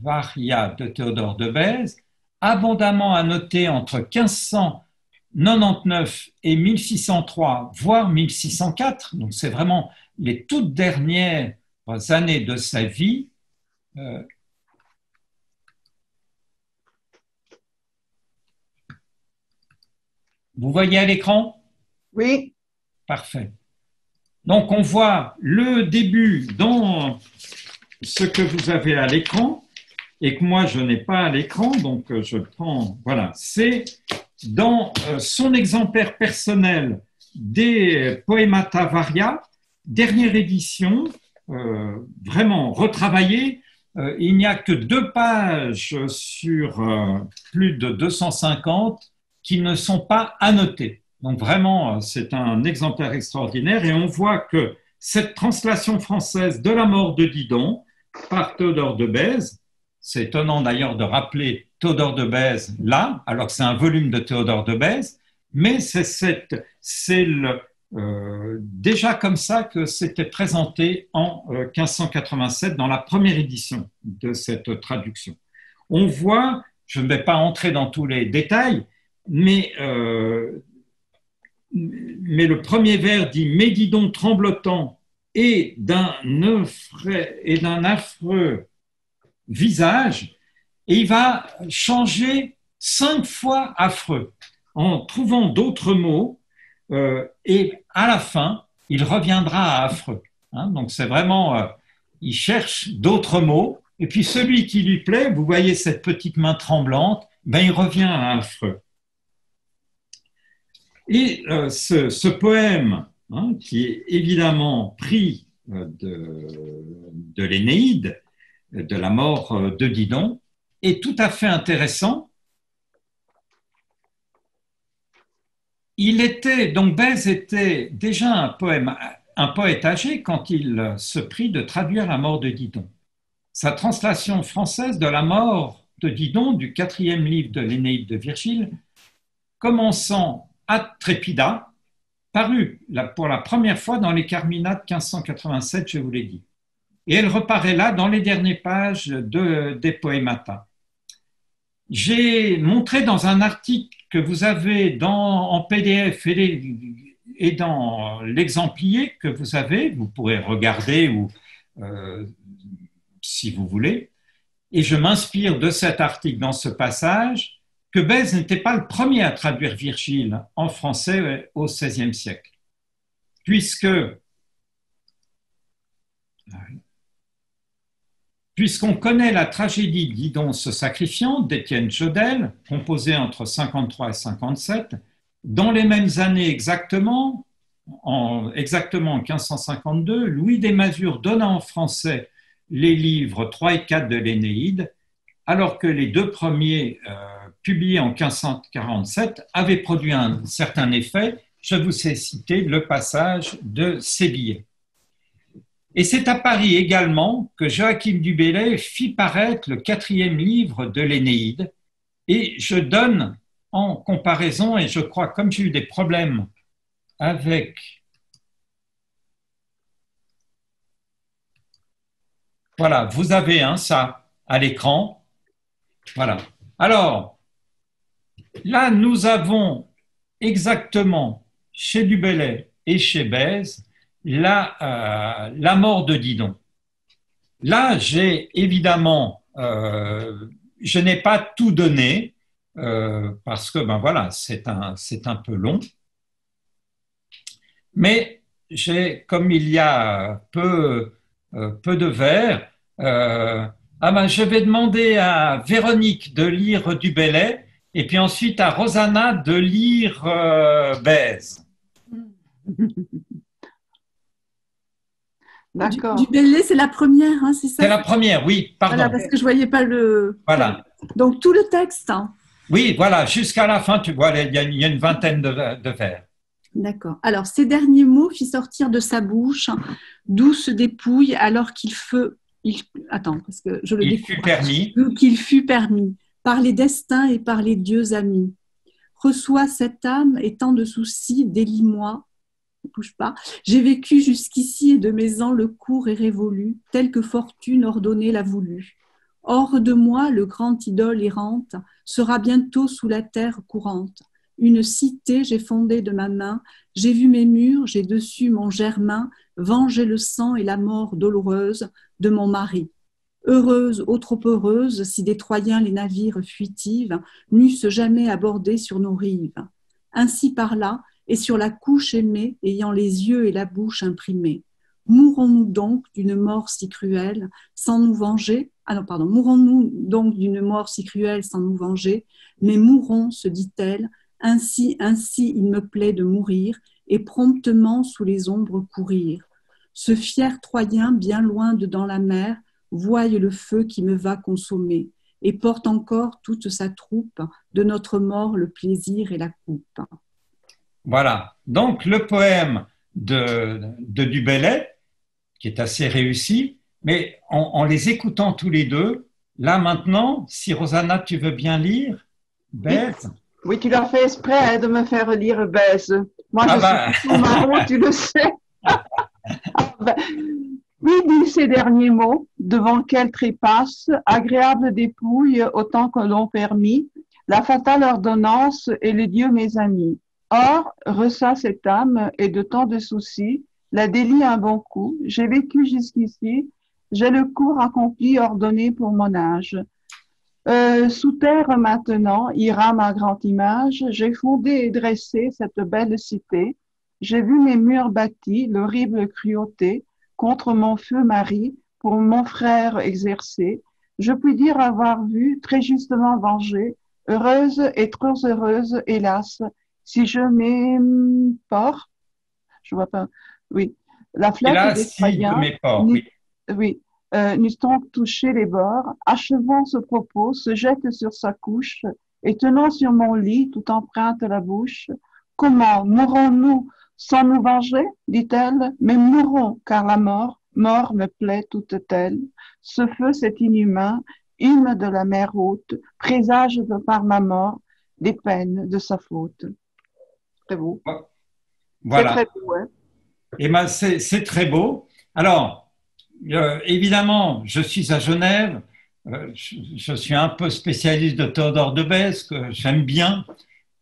A: Varia de Théodore de Bèze, abondamment annoté entre 1599 et 1603, voire 1604, donc c'est vraiment les toutes dernières années de sa vie, vous voyez à l'écran?
D: Oui.
A: Parfait. Donc, on voit le début dans ce que vous avez à l'écran et que moi, je n'ai pas à l'écran. Donc, je prends, voilà, c'est dans son exemplaire personnel des Poémata Varia, dernière édition, vraiment retravaillée. Il n'y a que 2 pages sur plus de 250 qui ne sont pas annotées. Donc vraiment, c'est un exemplaire extraordinaire et on voit que cette translation française de La mort de Didon par Théodore de Bèze, c'est étonnant d'ailleurs de rappeler Théodore de Bèze là, alors que c'est un volume de Théodore de Bèze, mais c'est déjà comme ça que c'était présenté en 1587 dans la première édition de cette traduction. On voit, je ne vais pas entrer dans tous les détails, mais le premier vers dit « Médidon tremblotant et d'un affreux visage », et il va changer 5 fois affreux en trouvant d'autres mots, et à la fin, il reviendra à affreux. Hein, donc c'est vraiment, il cherche d'autres mots, et puis celui qui lui plaît, vous voyez cette petite main tremblante, ben il revient à affreux. Et ce poème, hein, qui est évidemment pris de l'Énéide, de la mort de Didon, est tout à fait intéressant. Donc Bèze était déjà un poète âgé quand il se prit de traduire la mort de Didon. Sa translation française de la mort de Didon, du 4e livre de l'Énéide de Virgile, commençant ad Trépida, paru pour la première fois dans les Carminates 1587, je vous l'ai dit. Et elle reparaît là dans les dernières pages des Poémata. J'ai montré dans un article que vous avez en PDF et dans l'exemplier que vous avez, vous pourrez regarder ou si vous voulez, et je m'inspire de cet article dans ce passage, que Bèze n'était pas le premier à traduire Virgile en français au XVIe siècle, puisqu'on connaît la tragédie Didon se sacrifiant d'Étienne Jodelle, composée entre 53 et 57, dans les mêmes années exactement, en 1552, Louis des Masures donna en français les livres 3 et 4 de l'Énéide, alors que les deux premiers, publiés en 1547, avaient produit un certain effet. Je vous ai cité le passage de Séville. Et c'est à Paris également que Joachim du Bellay fit paraître le 4e livre de l'Énéide. Et je donne en comparaison, et je crois, comme j'ai eu des problèmes avec... Voilà, vous avez ça à l'écran. Voilà. Alors, là, nous avons exactement chez du Bellay et chez Bèze la mort de Didon. Là, j'ai évidemment, je n'ai pas tout donné parce que ben voilà, c'est un peu long. Mais comme il y a peu de vers, je vais demander à Véronique de lire du Bellay et puis ensuite à Rosanna de lire Bèze.
D: D'accord.
B: Du Bellay, c'est la première, hein, c'est ça?
A: C'est la première, oui, pardon.
B: Voilà, parce que je ne voyais pas le...
A: Voilà.
B: Donc, tout le texte. Hein.
A: Oui, voilà, jusqu'à la fin, tu vois, il y a une vingtaine de vers.
B: D'accord. Alors, ces derniers mots fit sortir de sa bouche douce dépouille alors qu'il fut... Attends, parce que je le
A: Il
B: découvre.
A: fut permis.
B: Qu'il fut permis par les destins et par les dieux amis. Reçois cette âme et tant de soucis, délie-moi. Ne bouge pas. J'ai vécu jusqu'ici et de mes ans le cours est révolu, tel que fortune ordonnée l'a voulu. Hors de moi, le grand idole errante sera bientôt sous la terre courante. Une cité j'ai fondée de ma main, j'ai vu mes murs, j'ai dessus mon germain, venger le sang et la mort douloureuse de mon mari. Heureuse, ô trop heureuse, si des Troyens les navires fuitives n'eussent jamais abordé sur nos rives. Ainsi par là, et sur la couche aimée, ayant les yeux et la bouche imprimés. Mourons-nous donc d'une mort si cruelle, sans nous venger? Mourons-nous donc d'une mort si cruelle sans nous venger? Mais mourons, se dit-elle, ainsi il me plaît de mourir, et promptement sous les ombres courir. Ce fier Troyen, bien loin de dans la mer, voie le feu qui me va consommer, et porte encore toute sa troupe, de notre mort le plaisir et la coupe.
A: Voilà. Donc, le poème de Du Bellay, qui est assez réussi, mais en les écoutant tous les deux, là maintenant, si Rosanna, tu veux bien lire, Bèze.
D: Oui, tu l'as fait exprès de me faire lire Bèze. Moi, je suis tout marron, tu le sais. Oui, dit ces derniers mots, devant lesquels trépasse, agréable dépouille autant que l'on permit, la fatale ordonnance et les dieux mes amis. Or, reçoit cette âme et de tant de soucis, la délie un bon coup, j'ai vécu jusqu'ici, j'ai le cours accompli ordonné pour mon âge. Sous terre maintenant ira ma grande image, j'ai fondé et dressé cette belle cité, j'ai vu mes murs bâtis, l'horrible cruauté, contre mon feu mari, pour mon frère exercer, je puis dire avoir vu, très justement vengé, heureuse et trop heureuse, hélas, si je m'emporte, je vois pas, oui, la flotte des Troyens, oui, n'eût-on touché les bords, achevant ce propos, se jette sur sa couche, et tenant sur mon lit, tout empreinte la bouche, comment mourrons-nous sans nous venger, dit-elle, mais mourons, car la mort me plaît toute telle. Ce feu, c'est inhumain, hymne de la mer haute, présage de par ma mort des peines de sa faute. Très beau.
A: Voilà.
D: C'est très beau, hein?
A: Eh ben, c'est très beau. Alors, évidemment, je suis à Genève, je suis un peu spécialiste de Théodore de Bèze, que j'aime bien,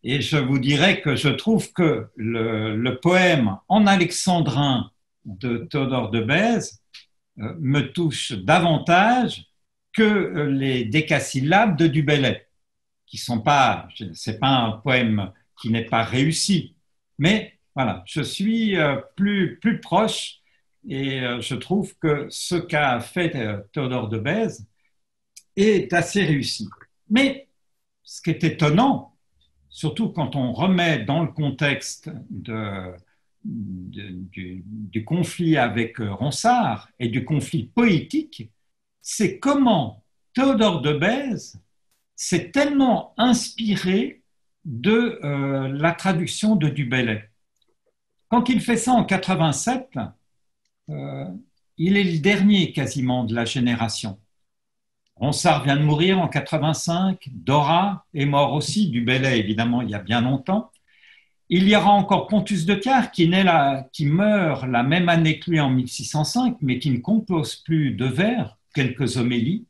A: et je vous dirais que je trouve que le poème en alexandrin de Théodore de Bèze me touche davantage que les décasyllabes de Du Bellay, qui sont pas, c'est pas un poème qui n'est pas réussi, mais voilà, je suis plus proche et je trouve que ce qu'a fait Théodore de Bèze est assez réussi. Mais ce qui est étonnant, surtout quand on remet dans le contexte du conflit avec Ronsard et du conflit poétique, c'est comment Théodore de Bèze s'est tellement inspiré de la traduction de Du Bellay. Quand il fait ça en 87, il est le dernier quasiment de la génération. Ronsard vient de mourir en 85, Dora est mort aussi, Du Bellay évidemment il y a bien longtemps. Il y aura encore Pontus de Cars qui meurt la même année que lui en 1605, mais qui ne compose plus de vers, quelques homélies.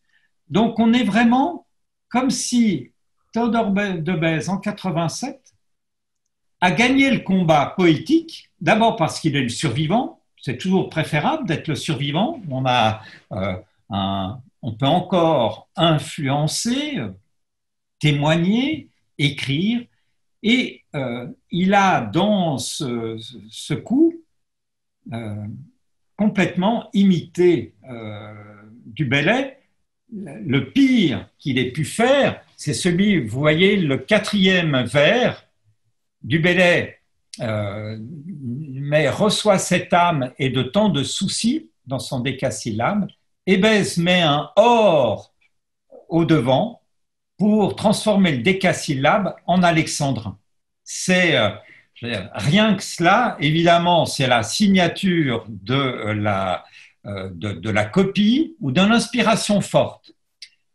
A: Donc on est vraiment comme si Théodore de Bèze en 87 a gagné le combat poétique, d'abord parce qu'il est le survivant, c'est toujours préférable d'être le survivant, on peut encore influencer, témoigner, écrire, et il a dans ce coup complètement imité Du Bellay. Le pire qu'il ait pu faire, c'est celui, vous voyez, le 4e vers, Du Bellay mais reçoit cette âme et de tant de soucis dans son décasyllabe, et Bèze met un or au devant pour transformer le décasyllabe en alexandrin. C'est rien que cela, évidemment, c'est la signature de la copie ou d'une inspiration forte.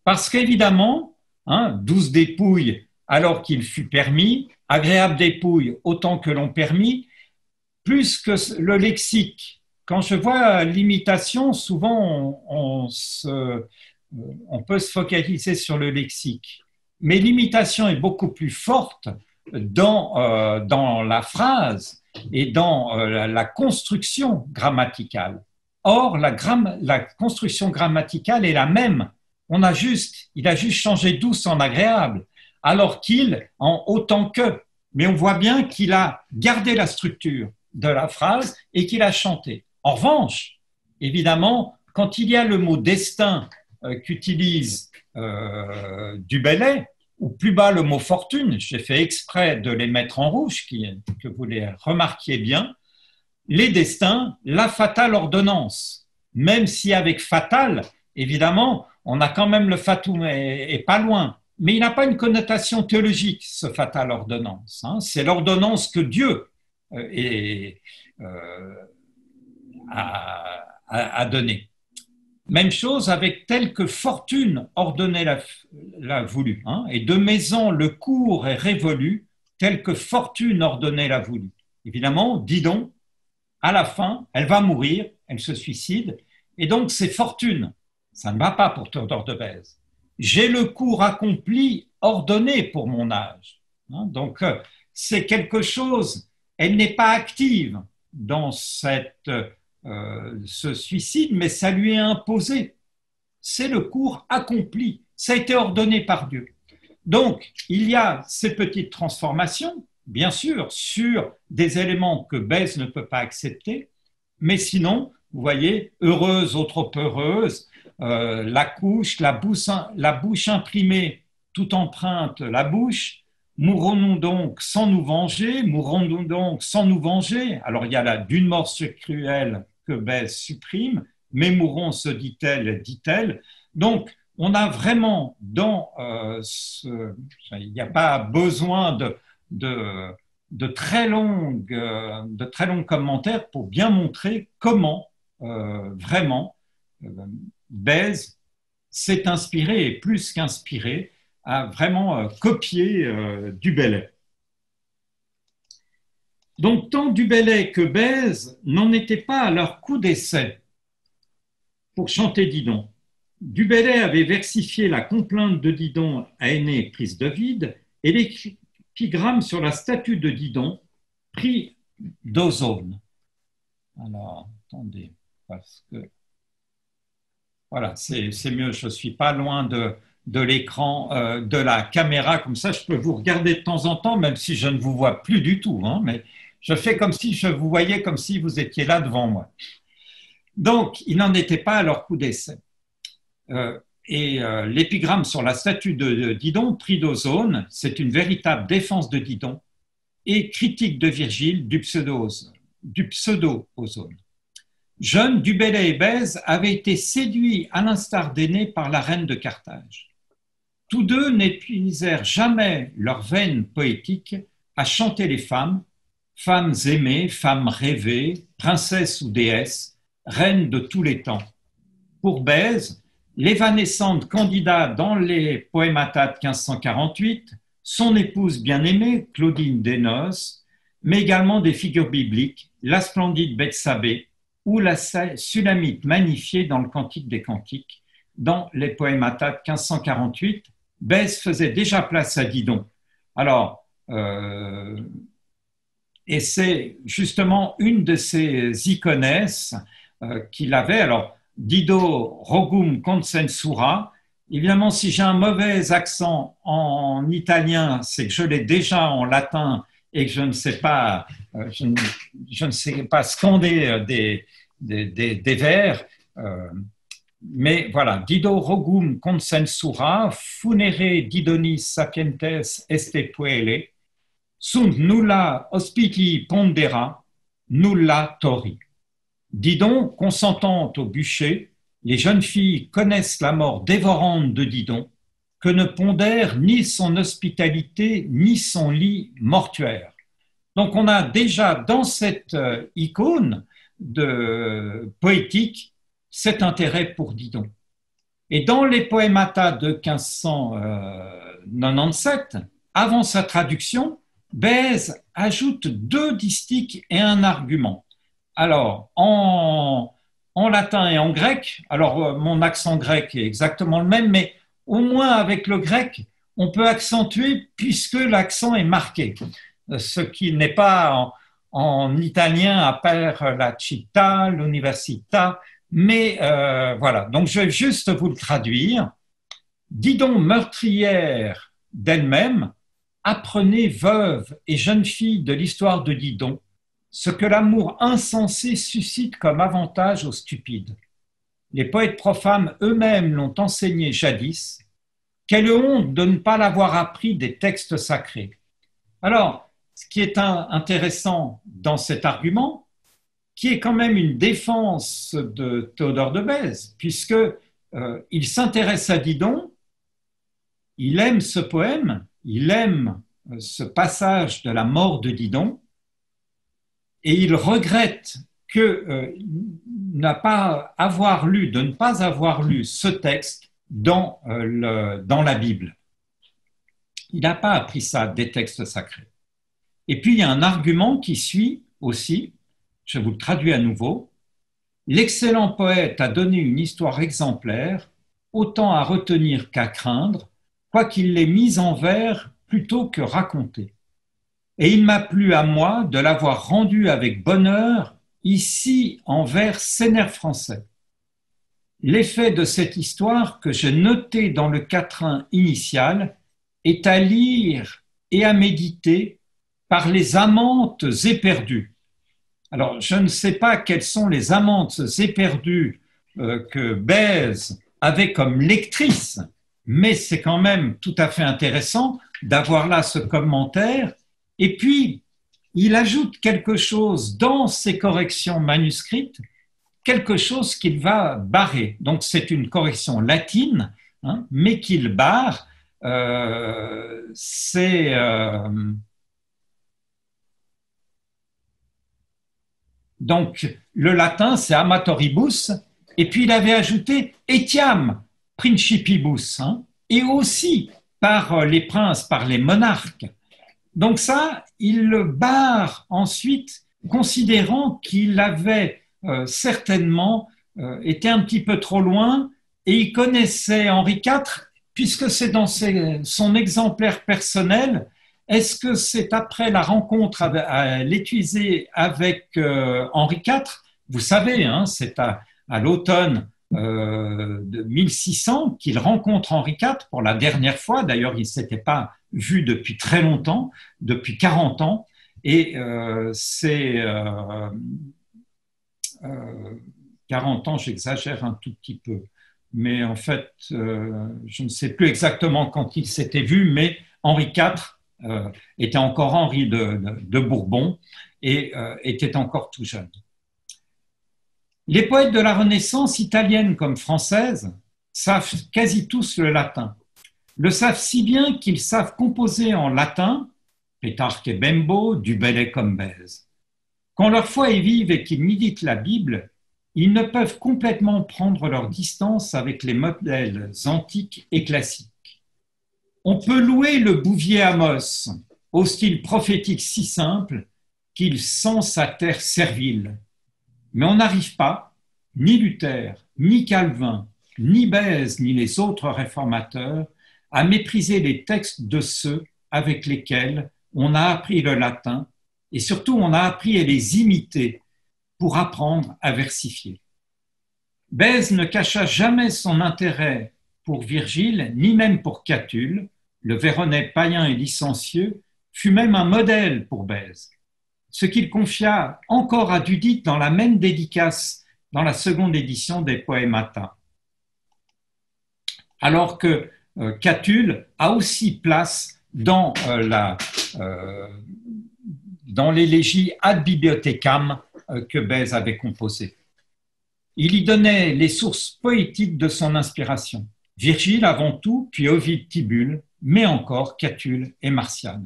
A: Parce qu'évidemment, 12 dépouilles alors qu'il fut permis, agréable dépouille autant que l'on permis, plus que le lexique. Quand je vois l'imitation, souvent on peut se focaliser sur le lexique. Mais l'imitation est beaucoup plus forte dans la phrase et dans la construction grammaticale. Or, la construction grammaticale est la même. Il a juste changé douce en agréable, alors qu'il, en autant que, mais on voit bien qu'il a gardé la structure de la phrase et qu'il a chanté. En revanche, évidemment, quand il y a le mot destin qu'utilise Du Bellay, ou plus bas le mot fortune, j'ai fait exprès de les mettre en rouge, que vous les remarquiez bien, les destins, la fatale ordonnance. Même si avec fatale, évidemment, on a quand même le fatum et pas loin, mais il n'a pas une connotation théologique, ce fatale ordonnance. C'est l'ordonnance que Dieu et à donner. Même chose avec tel que fortune ordonnée l'a voulu. Hein, et de maison le cours est révolu, tel que fortune ordonnée l'a voulu. Évidemment, Didon, à la fin, elle va mourir, elle se suicide, et donc c'est fortune. Ça ne va pas pour Théodore de Bèze. J'ai le cours accompli, ordonné pour mon âge. Hein, donc c'est quelque chose, elle n'est pas active dans ce suicide, mais ça lui est imposé. C'est le cours accompli, ça a été ordonné par Dieu. Donc, il y a ces petites transformations, bien sûr, sur des éléments que Bèze ne peut pas accepter, mais sinon, vous voyez, heureuse ou trop heureuse, la couche, la bouche imprimée, toute empreinte, la bouche, mourrons-nous donc sans nous venger, mourrons-nous donc sans nous venger. Alors, il y a là d'une mort cruelle que Bèze supprime, mais mourons, se dit-elle, dit-elle. Donc, on a vraiment dans il n'y a pas besoin de très longs commentaires pour bien montrer comment vraiment Bèze s'est inspiré, et plus qu'inspiré, a vraiment copié du Bellay. Donc, tant du Bellay que Bèze n'en étaient pas à leur coup d'essai pour chanter Didon. Du Bellay avait versifié la complainte de Didon à Aîné, prise d'Ovide, et l'épigramme sur la statue de Didon, pris d'Ozone. Alors, attendez, parce que... Voilà, c'est mieux, je ne suis pas loin de l'écran, de la caméra, comme ça je peux vous regarder de temps en temps, même si je ne vous vois plus du tout, hein, mais je fais comme si je vous voyais, comme si vous étiez là devant moi. Donc, il n'en était pas à leur coup d'essai. L'épigramme sur la statue de Didon, pris d'Ozone, c'est une véritable défense de Didon et critique de Virgile du pseudo-ozone. Jeune, du Bellay et Bèze avaient été séduits à l'instar d'Aîné par la reine de Carthage. Tous deux n'épuisèrent jamais leur veine poétique à chanter les femmes, femmes aimées, femmes rêvées, princesses ou déesses, reines de tous les temps. Pour Bèze, l'évanescente Candida dans les Poémata de 1548, son épouse bien-aimée, Claudine Dénos, mais également des figures bibliques, la splendide Bethsabée, ou la Sulamite magnifiée dans le Cantique des Cantiques. Dans les Poémata de 1548, Bèze faisait déjà place à Didon. Alors, et c'est justement une de ces iconesses qu'il avait. Alors, Dido Rogum Consensura. Évidemment, si j'ai un mauvais accent en italien, c'est que je l'ai déjà en latin et que je ne sais pas, je ne sais pas scander des vers. Mais voilà, Dido Rogum Consensura, funere Didonis sapientes este puelle, sunt nulla hospiti pondera, nulla tori. Didon, consentant au bûcher, les jeunes filles connaissent la mort dévorante de Didon, que ne pondère ni son hospitalité, ni son lit mortuaire. Donc on a déjà dans cette icône poétique cet intérêt pour Didon. Et dans les Poémata de 1597, avant sa traduction, Bèze ajoute 2 distiches et un argument. Alors, en latin et en grec, alors mon accent grec est exactement le même, mais au moins avec le grec, on peut accentuer puisque l'accent est marqué, ce qui n'est pas en italien à part la città, l'università, mais voilà. Donc je vais juste vous le traduire. Didon meurtrière d'elle-même, apprenez veuve et jeune fille de l'histoire de Didon, ce que l'amour insensé suscite comme avantage aux stupides. Les poètes profanes eux-mêmes l'ont enseigné jadis. Quelle honte de ne pas l'avoir appris des textes sacrés. Alors, ce qui est intéressant dans cet argument, qui est quand même une défense de Théodore de Bèze, puisque il s'intéresse à Didon, il aime ce poème, il aime ce passage de la mort de Didon, et il regrette de ne pas avoir lu ce texte dans la Bible. Il n'a pas appris ça des textes sacrés. Et puis, il y a un argument qui suit aussi, je vous le traduis à nouveau. L'excellent poète a donné une histoire exemplaire, autant à retenir qu'à craindre, quoiqu'il l'ait mise en vers plutôt que racontée. Et il m'a plu à moi de l'avoir rendue avec bonheur, ici en vers scénaire français. L'effet de cette histoire que j'ai noté dans le quatrain initial est à lire et à méditer par les amantes éperdues. Alors, je ne sais pas quelles sont les amantes éperdues que Bèze avait comme lectrice, mais c'est quand même tout à fait intéressant d'avoir là ce commentaire. Et puis, il ajoute quelque chose dans ses corrections manuscrites, quelque chose qu'il va barrer. Donc, c'est une correction latine, hein, mais qu'il barre. Donc, le latin, c'est amatoribus, et puis il avait ajouté etiam principibus, hein, et aussi par les princes, par les monarques. Donc ça, il le barre ensuite, considérant qu'il avait certainement été un petit peu trop loin, et il connaissait Henri IV, puisque c'est dans son exemplaire personnel. Est-ce que c'est après la rencontre à l'Étuisée avec Henri IV? Vous savez, hein, c'est à l'automne de 1600 qu'il rencontre Henri IV pour la dernière fois. D'ailleurs, il ne s'était pas vu depuis très longtemps, depuis 40 ans. Et c'est 40 ans, j'exagère un tout petit peu. Mais en fait, je ne sais plus exactement quand il s'était vu, mais Henri IV était encore Henri de Bourbon et était encore tout jeune. Les poètes de la Renaissance, italienne comme française, savent quasi tous le latin. Le savent si bien qu'ils savent composer en latin, Pétrarque et Bembo, du Bellay comme Bèze. Quand leur foi est vive et qu'ils méditent la Bible, ils ne peuvent complètement prendre leur distance avec les modèles antiques et classiques. On peut louer le Bouvier Amos, au style prophétique si simple qu'il sent sa terre servile. Mais on n'arrive pas, ni Luther, ni Calvin, ni Bèze, ni les autres réformateurs, à mépriser les textes de ceux avec lesquels on a appris le latin, et surtout on a appris à les imiter pour apprendre à versifier. Bèze ne cacha jamais son intérêt pour Virgile, ni même pour Catulle. Le Véronnais païen et licencieux fut même un modèle pour Bèze, ce qu'il confia encore à Dudit dans la même dédicace dans la seconde édition des Poemata. Alors que Catulle a aussi place dans l'élégie Ad Bibliothecam que Bèze avait composée. Il y donnait les sources poétiques de son inspiration. Virgile avant tout, puis Ovide, Tibulle, mais encore Catulle et Martial.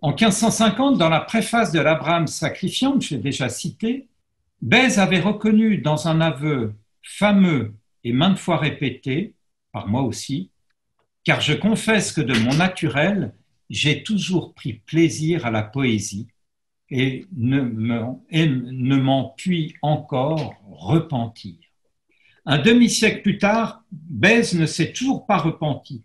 A: En 1550, dans la préface de l'Abraham sacrifiant, que j'ai déjà cité, Bèze avait reconnu dans un aveu fameux et maintes fois répété, par moi aussi, car je confesse que de mon naturel, j'ai toujours pris plaisir à la poésie et ne m'en puis encore repentir. Un demi-siècle plus tard, Bèze ne s'est toujours pas repenti.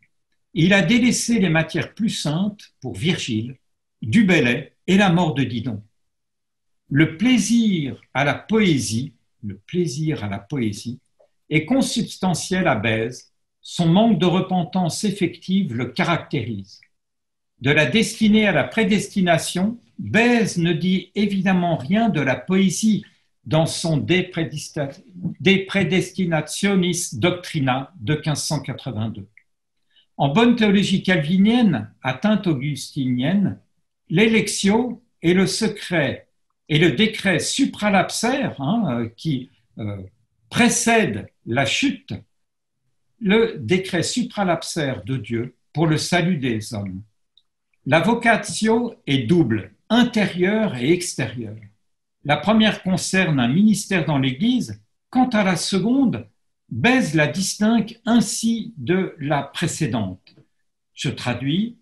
A: Il a délaissé les matières plus saintes pour Virgile, du Bellay et la mort de Didon. Le plaisir à la poésie est consubstantiel à Bèze. Son manque de repentance effective le caractérise. De la destinée à la prédestination, Bèze ne dit évidemment rien de la poésie dans son De Praedestinationis Doctrina de 1582. En bonne théologie calvinienne, atteinte augustinienne, l'électio est le secret et le décret supralapsaire qui précède la chute, le décret supralapsaire de Dieu pour le salut des hommes. La vocatio est double, intérieure et extérieure. La première concerne un ministère dans l'Église, quant à la seconde, Bèze la distingue ainsi de la précédente. Je traduis,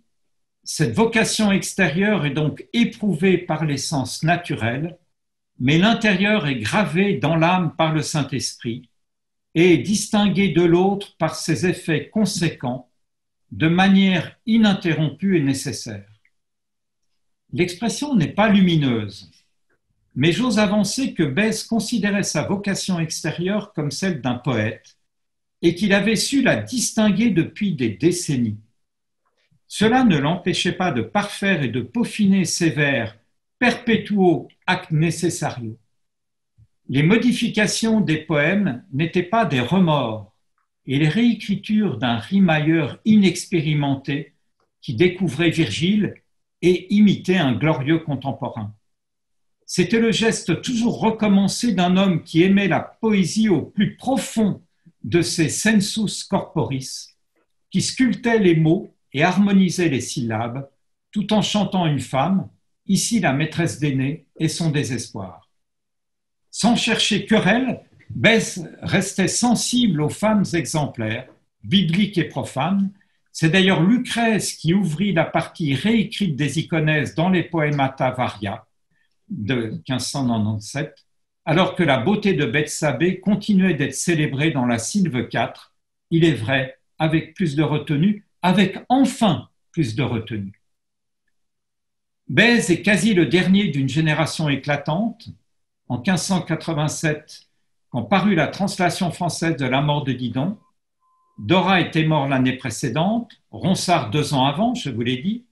A: cette vocation extérieure est donc éprouvée par les sens naturels, mais l'intérieur est gravé dans l'âme par le Saint-Esprit et est distingué de l'autre par ses effets conséquents, de manière ininterrompue et nécessaire. L'expression n'est pas lumineuse, mais j'ose avancer que Bèze considérait sa vocation extérieure comme celle d'un poète et qu'il avait su la distinguer depuis des décennies. Cela ne l'empêchait pas de parfaire et de peaufiner ses vers perpetuo ac necessario. Les modifications des poèmes n'étaient pas des remords et les réécritures d'un rimailleur inexpérimenté qui découvrait Virgile et imitait un glorieux contemporain. C'était le geste toujours recommencé d'un homme qui aimait la poésie au plus profond de ses sensus corporis, qui sculptait les mots et harmonisait les syllabes, tout en chantant une femme, ici la maîtresse d'aînée, et son désespoir. Sans chercher querelle, Bèze restait sensible aux femmes exemplaires, bibliques et profanes. C'est d'ailleurs Lucrèce qui ouvrit la partie réécrite des iconesses dans les Poemata Varia de 1597, alors que la beauté de Bethsabée continuait d'être célébrée dans la Sylve IV, il est vrai, avec plus de retenue, avec enfin plus de retenue. Bèze est quasi le dernier d'une génération éclatante. En 1587, quand parut la translation française de La mort de Didon, Dora était mort l'année précédente, Ronsard 2 ans avant, je vous l'ai dit.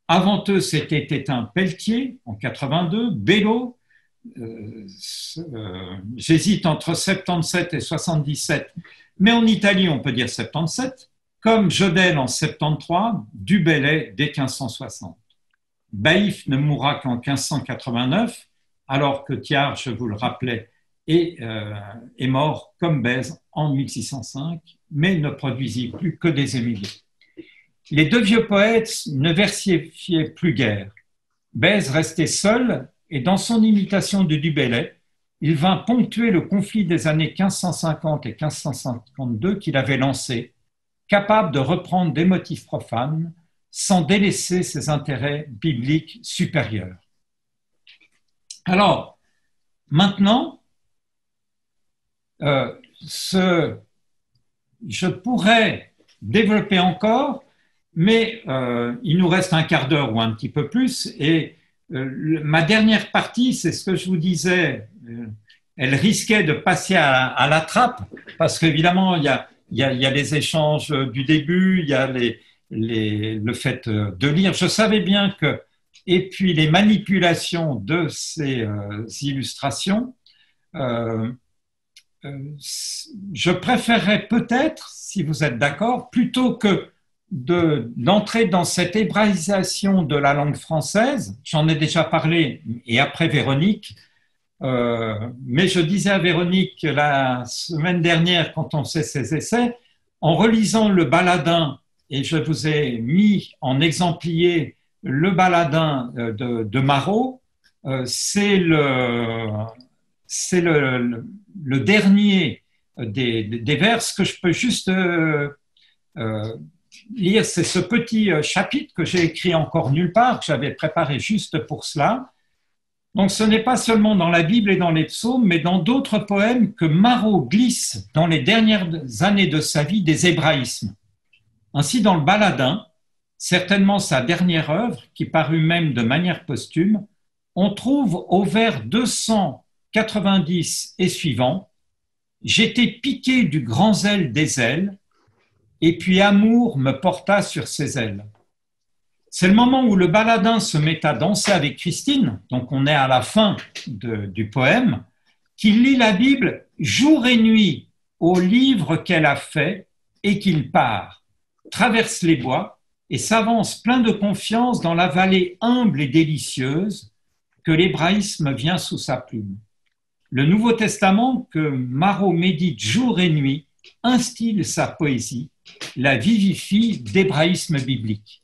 A: Avant eux, c'était éteint Pelletier en 82, Bello, j'hésite entre 77 et 77, mais en Italie, on peut dire 77, comme Jodelle en 73, Du Bellay dès 1560. Baïf ne mourra qu'en 1589, alors que Thiard, je vous le rappelais, est mort comme Bèze en 1605, mais ne produisit plus que des émiliés. Les deux vieux poètes ne versifiaient plus guère. Bèze restait seul et dans son imitation de Du Bellay, il vint ponctuer le conflit des années 1550 et 1552 qu'il avait lancé, capable de reprendre des motifs profanes sans délaisser ses intérêts bibliques supérieurs. Alors, maintenant, je pourrais développer encore, mais il nous reste un quart d'heure ou un petit peu plus, et ma dernière partie, c'est ce que je vous disais, elle risquait de passer à la trappe, parce qu'évidemment, il y a les échanges du début, il y a le fait de lire. Je savais bien que, et puis les manipulations de ces illustrations, je préférerais peut-être, si vous êtes d'accord, plutôt que d'entrer dans cette hébraïsation de la langue française, j'en ai déjà parlé, et après Véronique, mais je disais à Véronique la semaine dernière, quand on fait ses essais, en relisant le Baladin, et je vous ai mis en exemplier le Baladin de Marot, c'est le dernier des vers que je peux juste lire, c'est ce petit chapitre que j'ai écrit encore nulle part, que j'avais préparé juste pour cela. Donc ce n'est pas seulement dans la Bible et dans les psaumes, mais dans d'autres poèmes que Marot glisse dans les dernières années de sa vie des hébraïsmes. Ainsi, dans le Baladin, certainement sa dernière œuvre, qui parut même de manière posthume, on trouve au vers 290 et suivant « J'étais piqué du grand zèle des ailes, et puis amour me porta sur ses ailes. » C'est le moment où le baladin se met à danser avec Christine, donc on est à la fin du poème, qu'il lit la Bible jour et nuit au livre qu'elle a fait et qu'il part, traverse les bois et s'avance plein de confiance dans la vallée humble et délicieuse que l'hébraïsme vient sous sa plume. Le Nouveau Testament que Marot médite jour et nuit instille sa poésie, la vivifie d'hébraïsme biblique.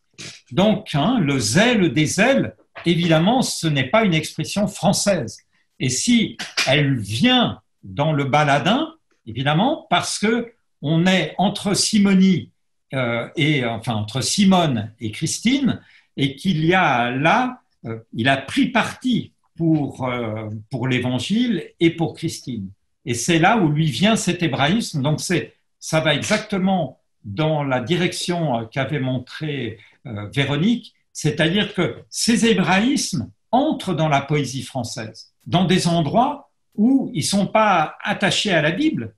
A: Donc, le zèle des ailes, évidemment, ce n'est pas une expression française. Et si elle vient dans le baladin, évidemment, parce que on est entre Simonie entre Simone et Christine, et qu'il y a là, il a pris parti pour l'Évangile et pour Christine. Et c'est là où lui vient cet hébraïsme. Donc ça va exactement dans la direction qu'avait montré Véronique, c'est-à-dire que ces hébraïsmes entrent dans la poésie française, dans des endroits où ils ne sont pas attachés à la Bible.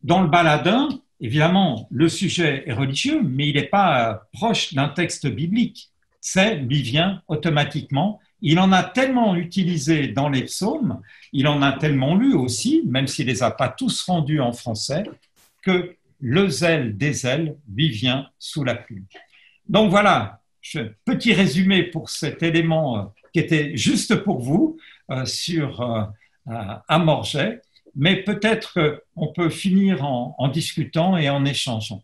A: Dans le baladin, évidemment, le sujet est religieux, mais il n'est pas proche d'un texte biblique. Lui vient automatiquement. Il en a tellement utilisé dans les psaumes, il en a tellement lu aussi, même s'il ne les a pas tous rendus en français, que le zèle des ailes lui vient sous la plume. Donc voilà, petit résumé pour cet élément qui était juste pour vous sur Amorget, mais peut-être qu'on peut finir en discutant et en échangeant.